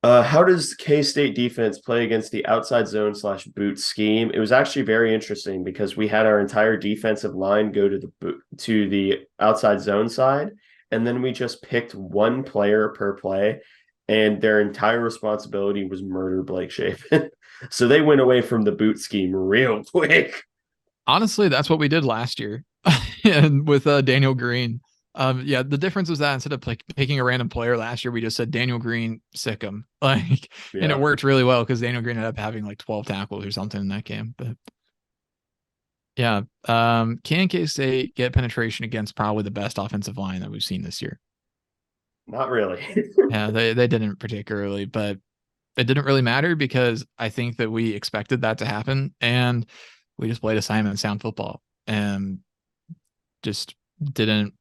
How does K-State defense play against the outside zone / boot scheme? It was actually very interesting because we had our entire defensive line go to the outside zone side, and then we just picked one player per play, and their entire responsibility was murder Blake Shapen. So they went away from the boot scheme real quick. Honestly, that's what we did last year, and with Daniel Green. Yeah, the difference was that instead of like picking a random player last year, we just said Daniel Green, sick him. Like, yeah. And it worked really well because Daniel Green ended up having like 12 tackles or something in that game. But yeah, can K-State get penetration against probably the best offensive line that we've seen this year? Not really. Yeah, they didn't particularly, but it didn't really matter because I think that we expected that to happen. And We just played assignment sound football and just didn't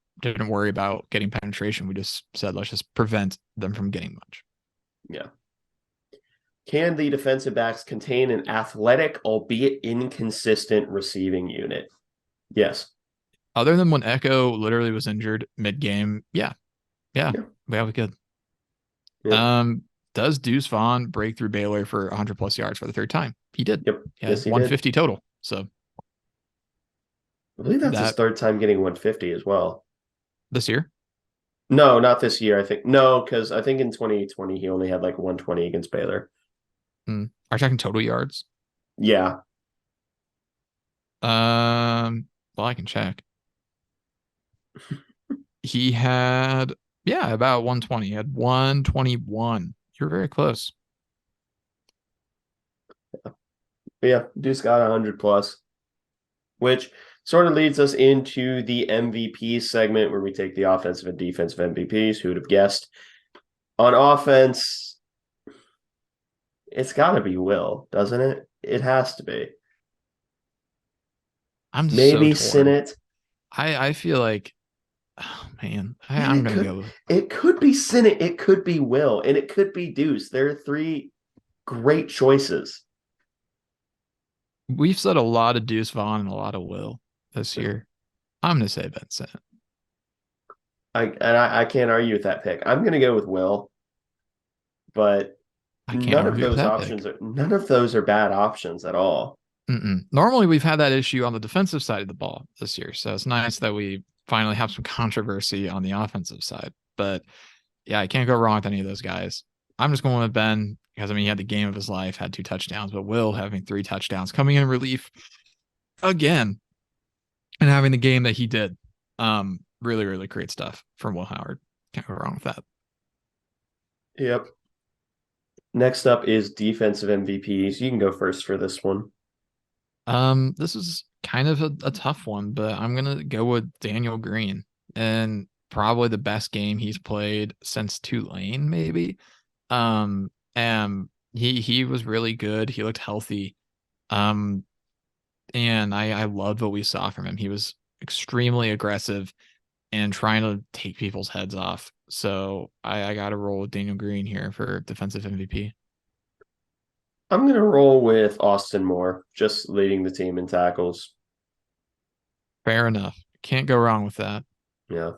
worry about getting penetration. We just said let's just prevent them from getting much. Yeah. Can the defensive backs contain an athletic, albeit inconsistent, receiving unit? Yes. Other than when Echo literally was injured mid game, yeah, Yeah. we could. Yeah. Does Deuce Vaughn break through Baylor for 100 plus yards for the third time? He did. Yep. He Yes, had he did. 150 total. So I believe that's his that third time getting 150 as well. this year. No, not this year. I think no, because I think in 2020 he only had like 120 against Baylor. Are you talking total yards? Yeah. Well, I can check. He had, yeah, about 120. He had 121. You're very close. But yeah, Deuce got 100 plus, which sort of leads us into the MVP segment where we take the offensive and defensive MVPs. Who would have guessed? On offense, it's got to be Will, doesn't it? It has to be. I'm so Maybe torn. Sinnott. I feel like, oh man, Man, I'm gonna go. It could be Sinnott. It could be Will, and it could be Deuce. There are three great choices. We've said a lot of Deuce Vaughn and a lot of Will this year. I'm gonna say Vincent. I can't argue with that pick. I'm gonna go with Will, but I can't argue with that pick. none of those are bad options at all. Normally, we've had that issue on the defensive side of the ball this year, so it's nice that we finally have some controversy on the offensive side. But yeah, I can't go wrong with any of those guys. I'm just going with Ben because I mean he had the game of his life, had 2 touchdowns, but Will having 3 touchdowns, coming in relief again, and having the game that he did, really, really great stuff from Will Howard. Can't go wrong with that. Yep. Next up is defensive MVPs. You can go first for this one. This is kind of a tough one, but I'm gonna go with Daniel Green and probably the best game he's played since Tulane, maybe. And he was really good. He looked healthy. And I loved what we saw from him. He was extremely aggressive and trying to take people's heads off. So I got to roll with Daniel Green here for defensive MVP. I'm going to roll with Austin Moore, just leading the team in tackles. Fair enough. Can't go wrong with that. Yeah.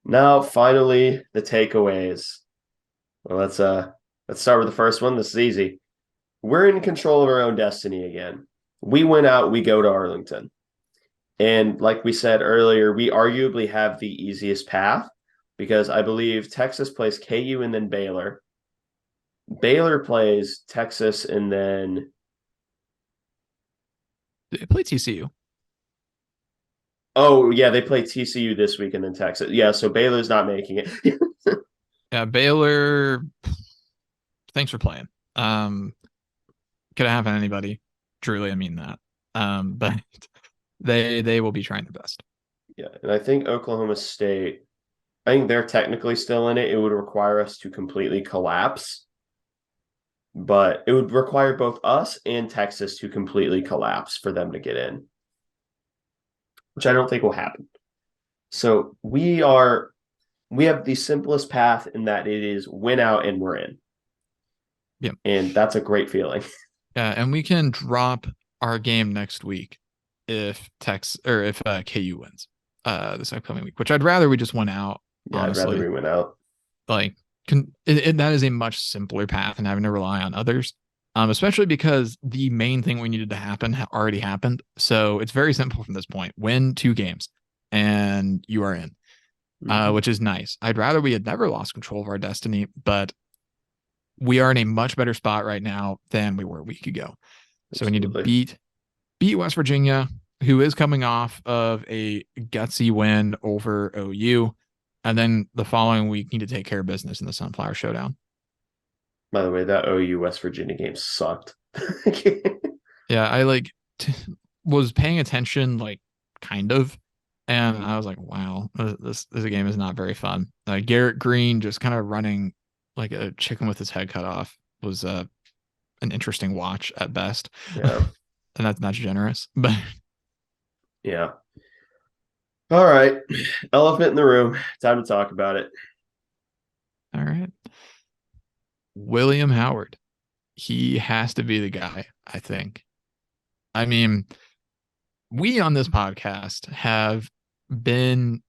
Now, finally, the takeaways. Well, let's start with the first one. This is easy. We're in control of our own destiny again. We went out, we go to Arlington. And like we said earlier, we arguably have the easiest path because I believe Texas plays KU and then Baylor. Baylor plays Texas and then They play TCU. oh yeah, they play TCU this week and then Texas. Yeah, so Baylor's not making it. Yeah, Baylor. Thanks for playing. Could have happened to anybody. Truly, I mean that. But they will be trying their best. Yeah, and I think Oklahoma State, I think they're technically still in it. It would require us to completely collapse, but it would require both us and Texas to completely collapse for them to get in, which I don't think will happen. So we have the simplest path in that it is win out and we're in. Yeah. And that's a great feeling. Yeah, and we can drop our game next week if KU wins this upcoming week, which I'd rather we just went out. Yeah, honestly. I'd rather we went out. Like that is a much simpler path than having to rely on others. Especially because the main thing we needed to happen already happened. So it's very simple from this point. Win 2 games and you are in, which is nice. I'd rather we had never lost control of our destiny, but we are in a much better spot right now than we were a week ago. So we need to beat West Virginia, who is coming off of a gutsy win over OU. And then the following week, need to take care of business in the Sunflower Showdown. By the way, that OU West Virginia game sucked. Yeah, I was paying attention, kind of, and I was like, wow, this game is not very fun. Garrett Green just kind of running like a chicken with his head cut off was an interesting watch at best. Yeah. and that's not generous. But Yeah. All right. Elephant in the room. Time to talk about it. all right, William Howard, he has to be the guy, I think. I mean, we on this podcast have been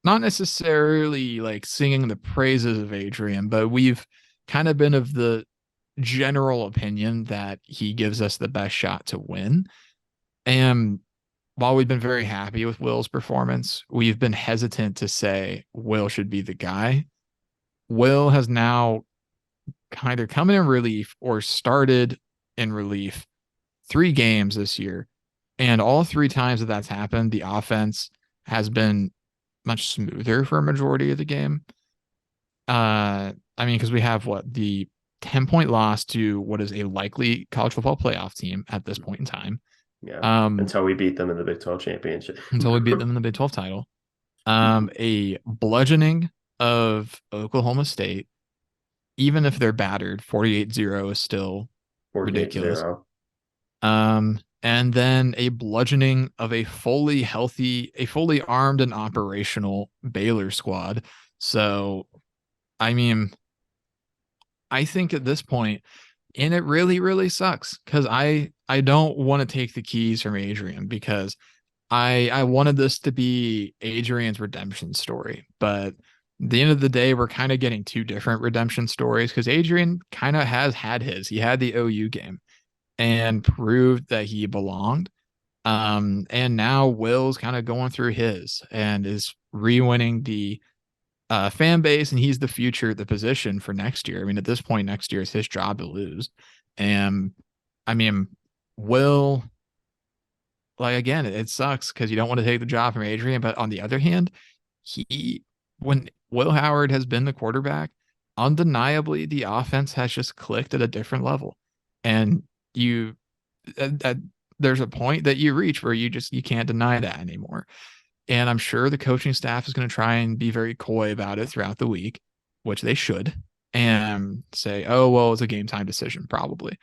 not necessarily like singing the praises of Adrian, but we've kind of been of the general opinion that he gives us the best shot to win. And while we've been very happy with Will's performance, we've been hesitant to say Will should be the guy. Will has now kind of come in relief or started in relief 3 games this year. And all 3 times that that's happened, the offense has been much smoother for a majority of the game. I mean, because we have what the 10-point loss to what is a likely college football playoff team at this point in time. Yeah. Um, Until we beat them in the Big 12 championship. until we beat them in the Big 12 title. A bludgeoning of Oklahoma State, even if they're battered, 48-0 is still 48-0. ridiculous. And then a bludgeoning of a fully healthy, a fully armed and operational Baylor squad. So, I mean, I think at this point, and it really, really sucks because I don't want to take the keys from Adrian because I wanted this to be Adrian's redemption story, but at the end of the day, we're kind of getting 2 different redemption stories because Adrian kind of has had his. He had the OU game and proved that he belonged. And now Will's kind of going through his and is re-winning the fan base, and he's the future, the position for next year. I mean, at this point, next year is his job to lose. And I mean, Will, like again, it sucks because you don't want to take the job from Adrian, but on the other hand, he when Will Howard has been the quarterback, undeniably the offense has just clicked at a different level. And you that there's a point that you reach where you can't deny that anymore. And I'm sure the coaching staff is going to try and be very coy about it throughout the week, which they should, and say, oh, well, it's a game time decision, probably.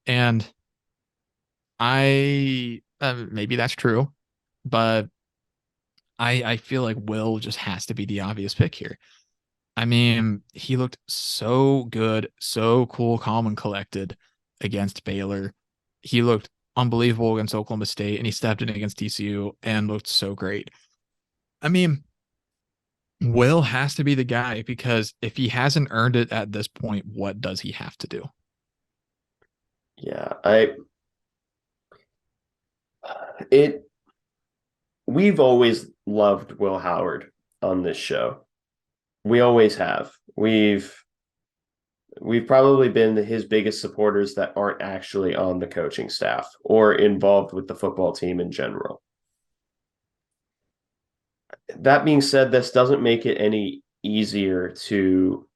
And maybe that's true, but I feel like Will just has to be the obvious pick here. I mean, he looked so good, so cool, calm, and collected against Baylor. He looked unbelievable against Oklahoma State, and he stepped in against TCU and looked so great. I mean, Will has to be the guy because if he hasn't earned it at this point, what does he have to do? Yeah, it we've always loved Will Howard on this show. We always have. We've probably been his biggest supporters that aren't actually on the coaching staff or involved with the football team in general. That being said, this doesn't make it any easier to,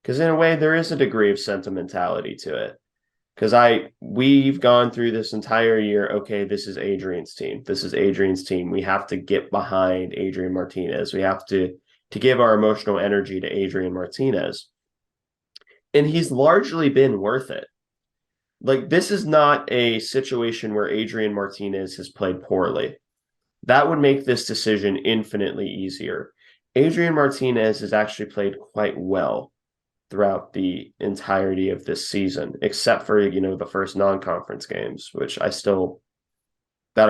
because in a way there is a degree of sentimentality to it. Because we've gone through this entire year. Okay, this is Adrian's team. This is Adrian's team. We have to get behind Adrian Martinez. We have to give our emotional energy to Adrian Martinez. And he's largely been worth it. Like, this is not a situation where Adrian Martinez has played poorly. That would make this decision infinitely easier. Adrian Martinez has actually played quite well throughout the entirety of this season, except for, the first non-conference games, which that'll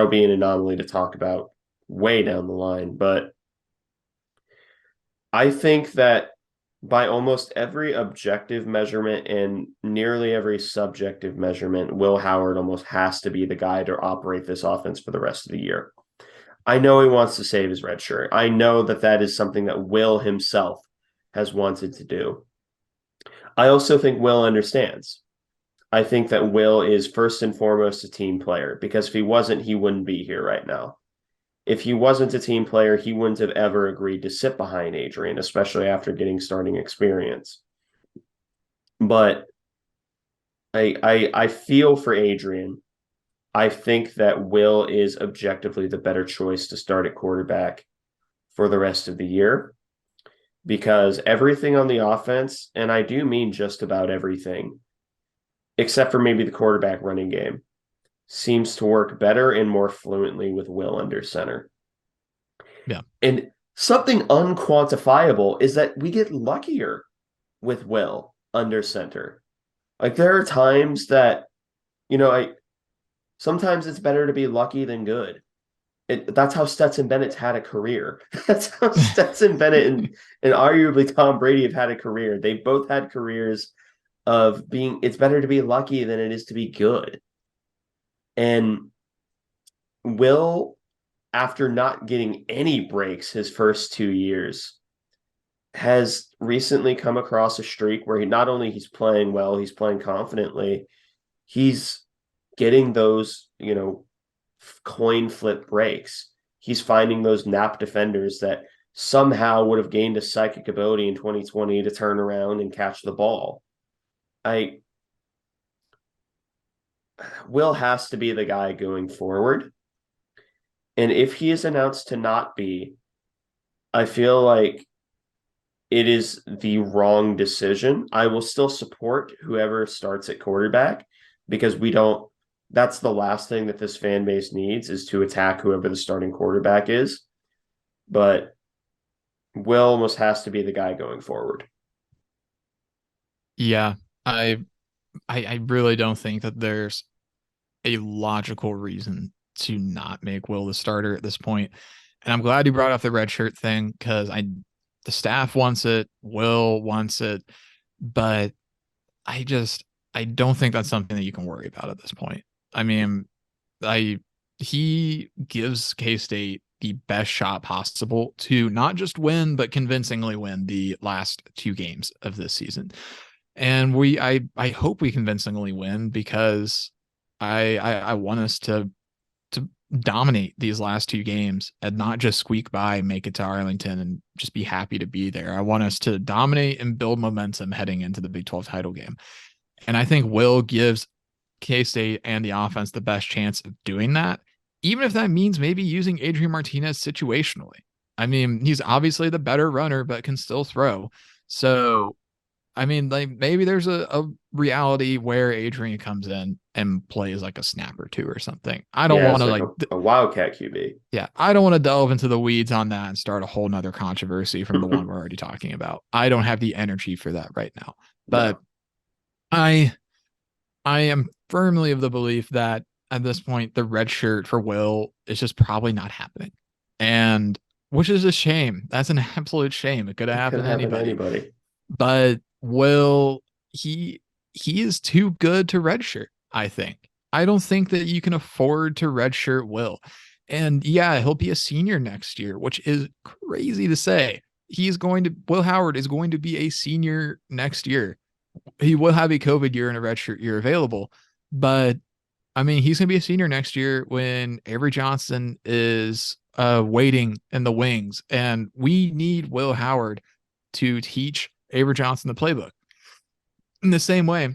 be an anomaly to talk about way down the line. But I think that by almost every objective measurement and nearly every subjective measurement, Will Howard almost has to be the guy to operate this offense for the rest of the year. I know he wants to save his red shirt. I know that is something that Will himself has wanted to do. I also think Will understands. I think that Will is first and foremost a team player, because if he wasn't, he wouldn't be here right now. If he wasn't a team player, he wouldn't have ever agreed to sit behind Adrian, especially after getting starting experience. But I feel for Adrian. I think that Will is objectively the better choice to start at quarterback for the rest of the year, because everything on the offense, and I do mean just about everything, except for maybe the quarterback running game, seems to work better and more fluently with Will under center. Yeah. And something unquantifiable is that we get luckier with Will under center. Like there are times that, I sometimes it's better to be lucky than good. That's how Stetson Bennett's had a career. That's how Stetson Bennett and arguably Tom Brady have had a career. They both had careers of being, it's better to be lucky than it is to be good. And Will, after not getting any breaks his first 2 years, has recently come across a streak where he not only he's playing well, he's playing confidently, he's getting those, coin flip breaks. He's finding those nap defenders that somehow would have gained a psychic ability in 2020 to turn around and catch the ball. I Will has to be the guy going forward. And if he is announced to not be, I feel like it is the wrong decision. I will still support whoever starts at quarterback because that's the last thing that this fan base needs is to attack whoever the starting quarterback is. But Will almost has to be the guy going forward. Yeah. I really don't think that there's a logical reason to not make Will the starter at this point. And I'm glad you brought up the red shirt thing because the staff wants it, Will wants it, but I don't think that's something that you can worry about at this point. I mean, I he gives K-State the best shot possible to not just win, but convincingly win the last 2 games of this season. And I hope we convincingly win because I want us to dominate these last 2 games and not just squeak by, make it to Arlington and just be happy to be there. I want us to dominate and build momentum heading into the Big 12 title game. And I think Will gives K-State and the offense the best chance of doing that, even if that means maybe using Adrian Martinez situationally. I mean, he's obviously the better runner, but can still throw. So I mean, like maybe there's a reality where Adrian comes in and plays like a snap or two or something. I don't Yeah, want it's to like like, a Wildcat QB. yeah, I don't want to delve into the weeds on that and start a whole nother controversy from the one we're already talking about. I don't have the energy for that right now. But No. I I am firmly of the belief that at this point the red shirt for Will is just probably not happening. And which is a shame. That's an absolute shame. It could have It could happened to happen to anybody. anybody. But Will he he is too good to redshirt, I think. I don't think that you can afford to redshirt Will. And yeah, he'll be a senior next year, which is crazy to say. Will Howard is going to be a senior next year. He will have a COVID year and a redshirt year available, but I mean, he's going to be a senior next year when Avery Johnson is waiting in the wings, and we need Will Howard to teach Avery Johnson the playbook in the same way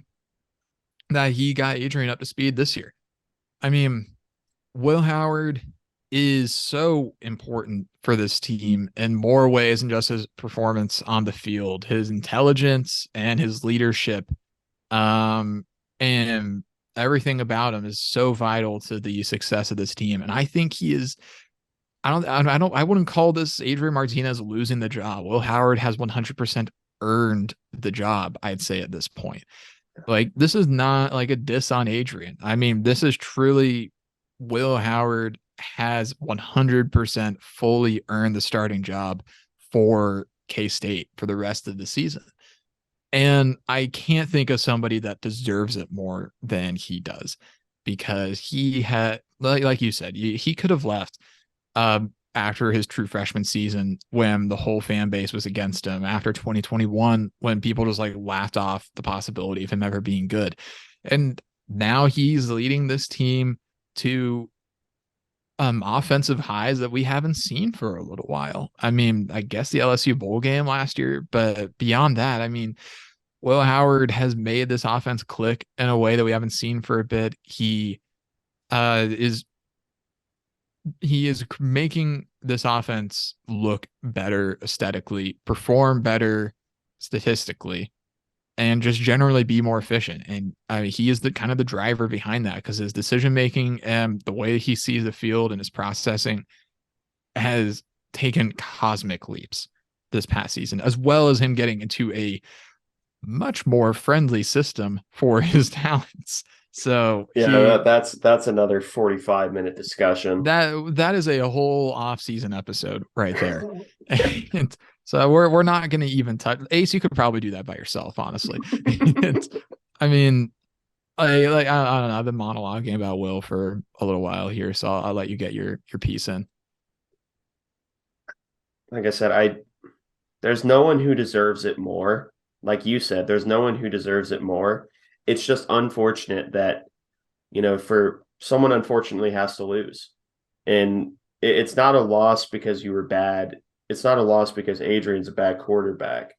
that he got Adrian up to speed this year. I mean, Will Howard is so important for this team in more ways than just his performance on the field, his intelligence and his leadership, and everything about him is so vital to the success of this team. And I think he is. I wouldn't call this Adrian Martinez losing the job. Will Howard has 100% earned the job, I'd say at this point. Like, this is not like a diss on Adrian. I mean, this is truly Will Howard has 100% fully earned the starting job for K-State for the rest of the season. And I can't think of somebody that deserves it more than he does because he had, like you said, he could have left after his true freshman season when the whole fan base was against him, after 2021 when people just like laughed off the possibility of him ever being good. And now he's leading this team to offensive highs that we haven't seen for a little while. I mean, I guess the LSU bowl game last year, but beyond that, I mean, Will Howard has made this offense click in a way that we haven't seen for a bit. Is he is making this offense look better aesthetically, perform better statistically. and just generally be more efficient. And he is the kind of the driver behind that because his decision making and the way he sees the field and his processing has taken cosmic leaps this past season, as well as him getting into a much more friendly system for his talents. So Yeah, he that's another 45-minute discussion. that is a whole off-season episode right there. And so we're not going to even touch Ace. You could probably do that by yourself, honestly. And, I mean, I don't know. I've been monologuing about Will for a little while here, so I'll let you get your piece in. Like I said, there's no one who deserves it more. Like you said, there's no one who deserves it more. It's just unfortunate that, for someone unfortunately has to lose. And it's not a loss because you were bad. It's not a loss because Adrian's a bad quarterback.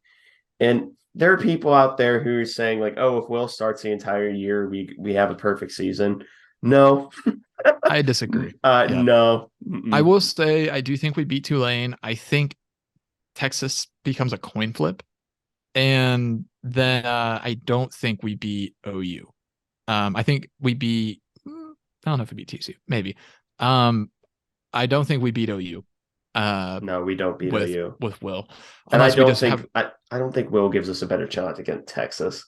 And there are people out there who are saying like, "Oh, if Will starts the entire year, we have a perfect season." No, I disagree. Yeah, no. I Mm-mm. will say I do think we beat Tulane. I think Texas becomes a coin flip, and then I don't think we beat OU. I think we beat. I don't know if we beat TCU. Maybe. Um, I don't think we beat OU. No, we don't beat With OU. Will, And I unless we don't just think have. I don't think Will gives us a better chance against Texas.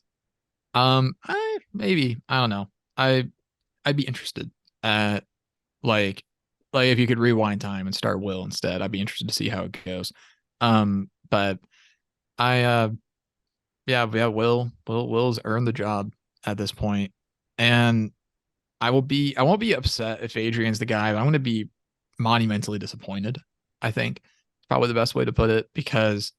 I maybe I don't know. I'd be interested. Uh, like if you could rewind time and start Will instead, I'd be interested to see how it goes. But I yeah, Will's earned the job at this point, and I won't be upset if Adrian's the guy, but I'm going to be monumentally disappointed. I think probably the best way to put it, because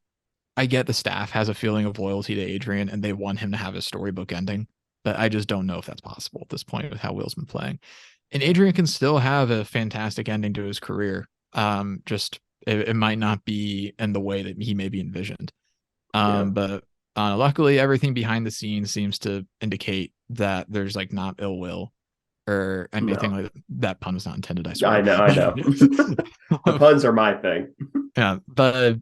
I get the staff has a feeling of loyalty to Adrian and they want him to have his storybook ending, but I just don't know if that's possible at this point with how Will's been playing. And Adrian can still have a fantastic ending to his career. Just it might not be in the way that he maybe envisioned. Yeah. But luckily, everything behind the scenes seems to indicate that there's like not ill will or anything No. like that. That pun was not intended, I I swear. know, I know. The puns are my thing. Yeah, but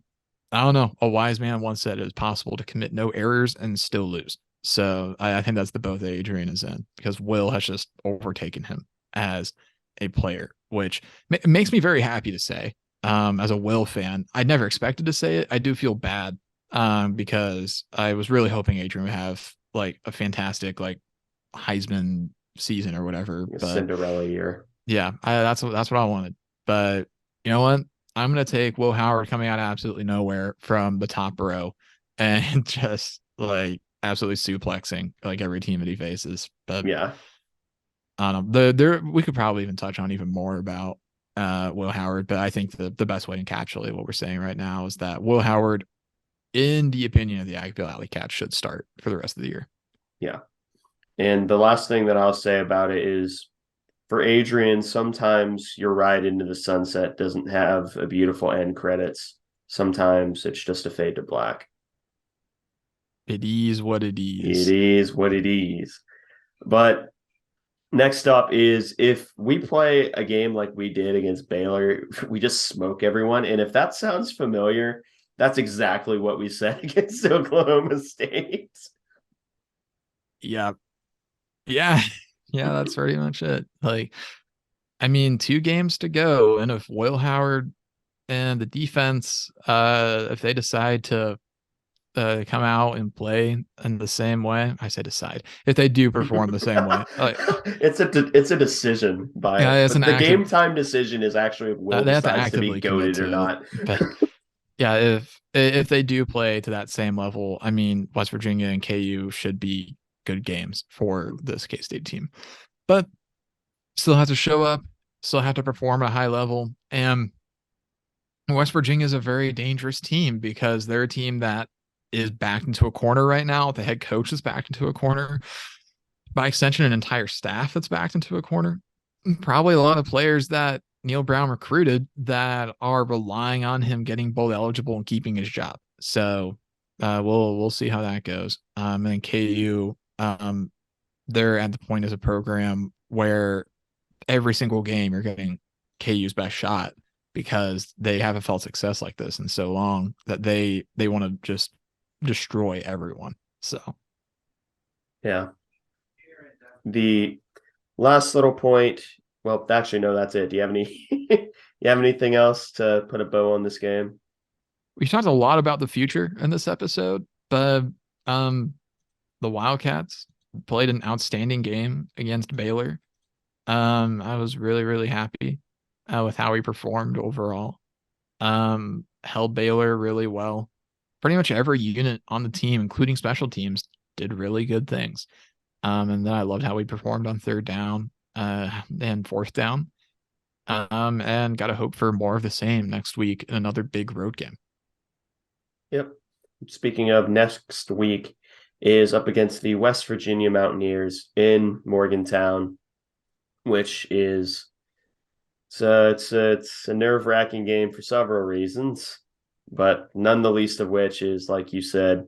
I don't know. A wise man once said it is possible to commit no errors and still lose. So I think that's the boat that Adrian is in, because Will has just overtaken him as a player, which makes me very happy to say. As a Will fan, I never expected to say it. I do feel bad because I was really hoping Adrian would have like a fantastic like Heisman season or whatever. A But Cinderella year. yeah, that's what I wanted. But you know what? I'm gonna take Will Howard coming out of absolutely nowhere from the top row and just like absolutely suplexing like every team that he faces. But Yeah. I don't know. There we could probably even touch on even more about Will Howard, but I think the best way to encapsulate what we're saying right now is that Will Howard, in the opinion of the Aggieville Alleycats, should start for the rest of the year. Yeah. And the last thing that I'll say about it is for Adrian, sometimes your ride into the sunset doesn't have a beautiful end credits. Sometimes it's just a fade to black. It is what it It is. is what it is. But next up is if we play a game like we did against Baylor, we just smoke everyone. And if that sounds familiar, that's exactly what we said against Oklahoma State. Yeah. Yeah. Yeah, that's pretty much it. Like, I mean, 2 games to go, and if Will Howard and the defense, if they decide to come out and play in the same way, I say decide if they do perform the same way, like It's a decision by yeah, us, it's an but the active. game time decision is actually if Will They have to decides to be actively commit goaded or to it, not. but yeah, if they do play to that same level, I mean, West Virginia and KU should be good games for this K State team, but still have to show up, still have to perform at a high level, and West Virginia is a very dangerous team because they're a team that is backed into a corner right now. The head coach is backed into a corner. By extension, an entire staff that's backed into a corner. Probably a lot of players that Neil Brown recruited that are relying on him getting bowl eligible and keeping his job. So we'll see how that goes. And then KU, they're at the point as a program where every single game you're getting KU's best shot because they haven't felt success like this in so long that they want to just destroy everyone. So Yeah. The last little point. Well, actually, no, that's it. Do you have any you have anything else to put a bow on this game? We talked a lot about the future in this episode, but um, the Wildcats played an outstanding game against Baylor. I was really, really happy with how we performed overall. Held Baylor really well. Pretty much every unit on the team, including special teams, did really good things. And then I loved how we performed on third down and fourth down. And got to hope for more of the same next week in another big road game. Yep. Speaking of, next week is up against the West Virginia Mountaineers in Morgantown, which is it's a nerve-wracking game for several reasons, but none the least of which is, like you said,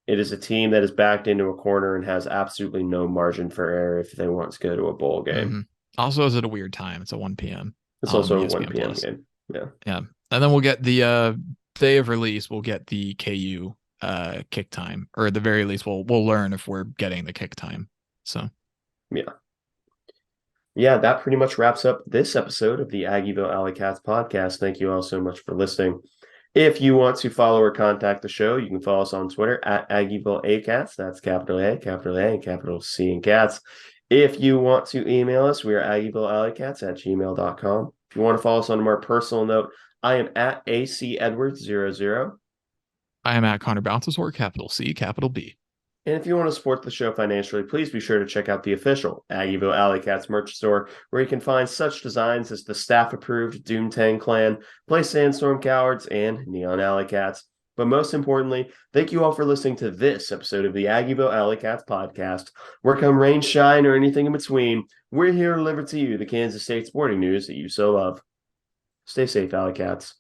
it is a team that is backed into a corner and has absolutely no margin for error if they want to go to a bowl game. Mm-hmm. Also, is at a weird time. It's a 1 p.m. It's on also a ESPN 1 p.m. Plus. game. Yeah. Yeah. And then we'll get the day of release, we'll get the KU kick time. Or at the very least, we'll learn if we're getting the kick time. So Yeah. Yeah, that pretty much wraps up this episode of the Aggieville Alleycats podcast. Thank you all so much for listening. If you want to follow or contact the show, you can follow us on Twitter at Aggieville Alleycats. That's capital A, and capital C in cats. If you want to email us, we are aggievillealleycats@gmail.com. If you want to follow us on a more personal note, I am at AC Edwards00. I am at Connor Bouncesaur, capital C, capital B. And if you want to support the show financially, please be sure to check out the official Aggieville Alleycats merch store, where you can find such designs as the staff-approved Doomtang Clan, Play Sandstorm Cowards, and Neon Alleycats. But most importantly, thank you all for listening to this episode of the Aggieville Alleycats podcast, where come rain, shine, or anything in between, we're here to deliver to you the Kansas State sporting news that you so love. Stay safe, Alleycats.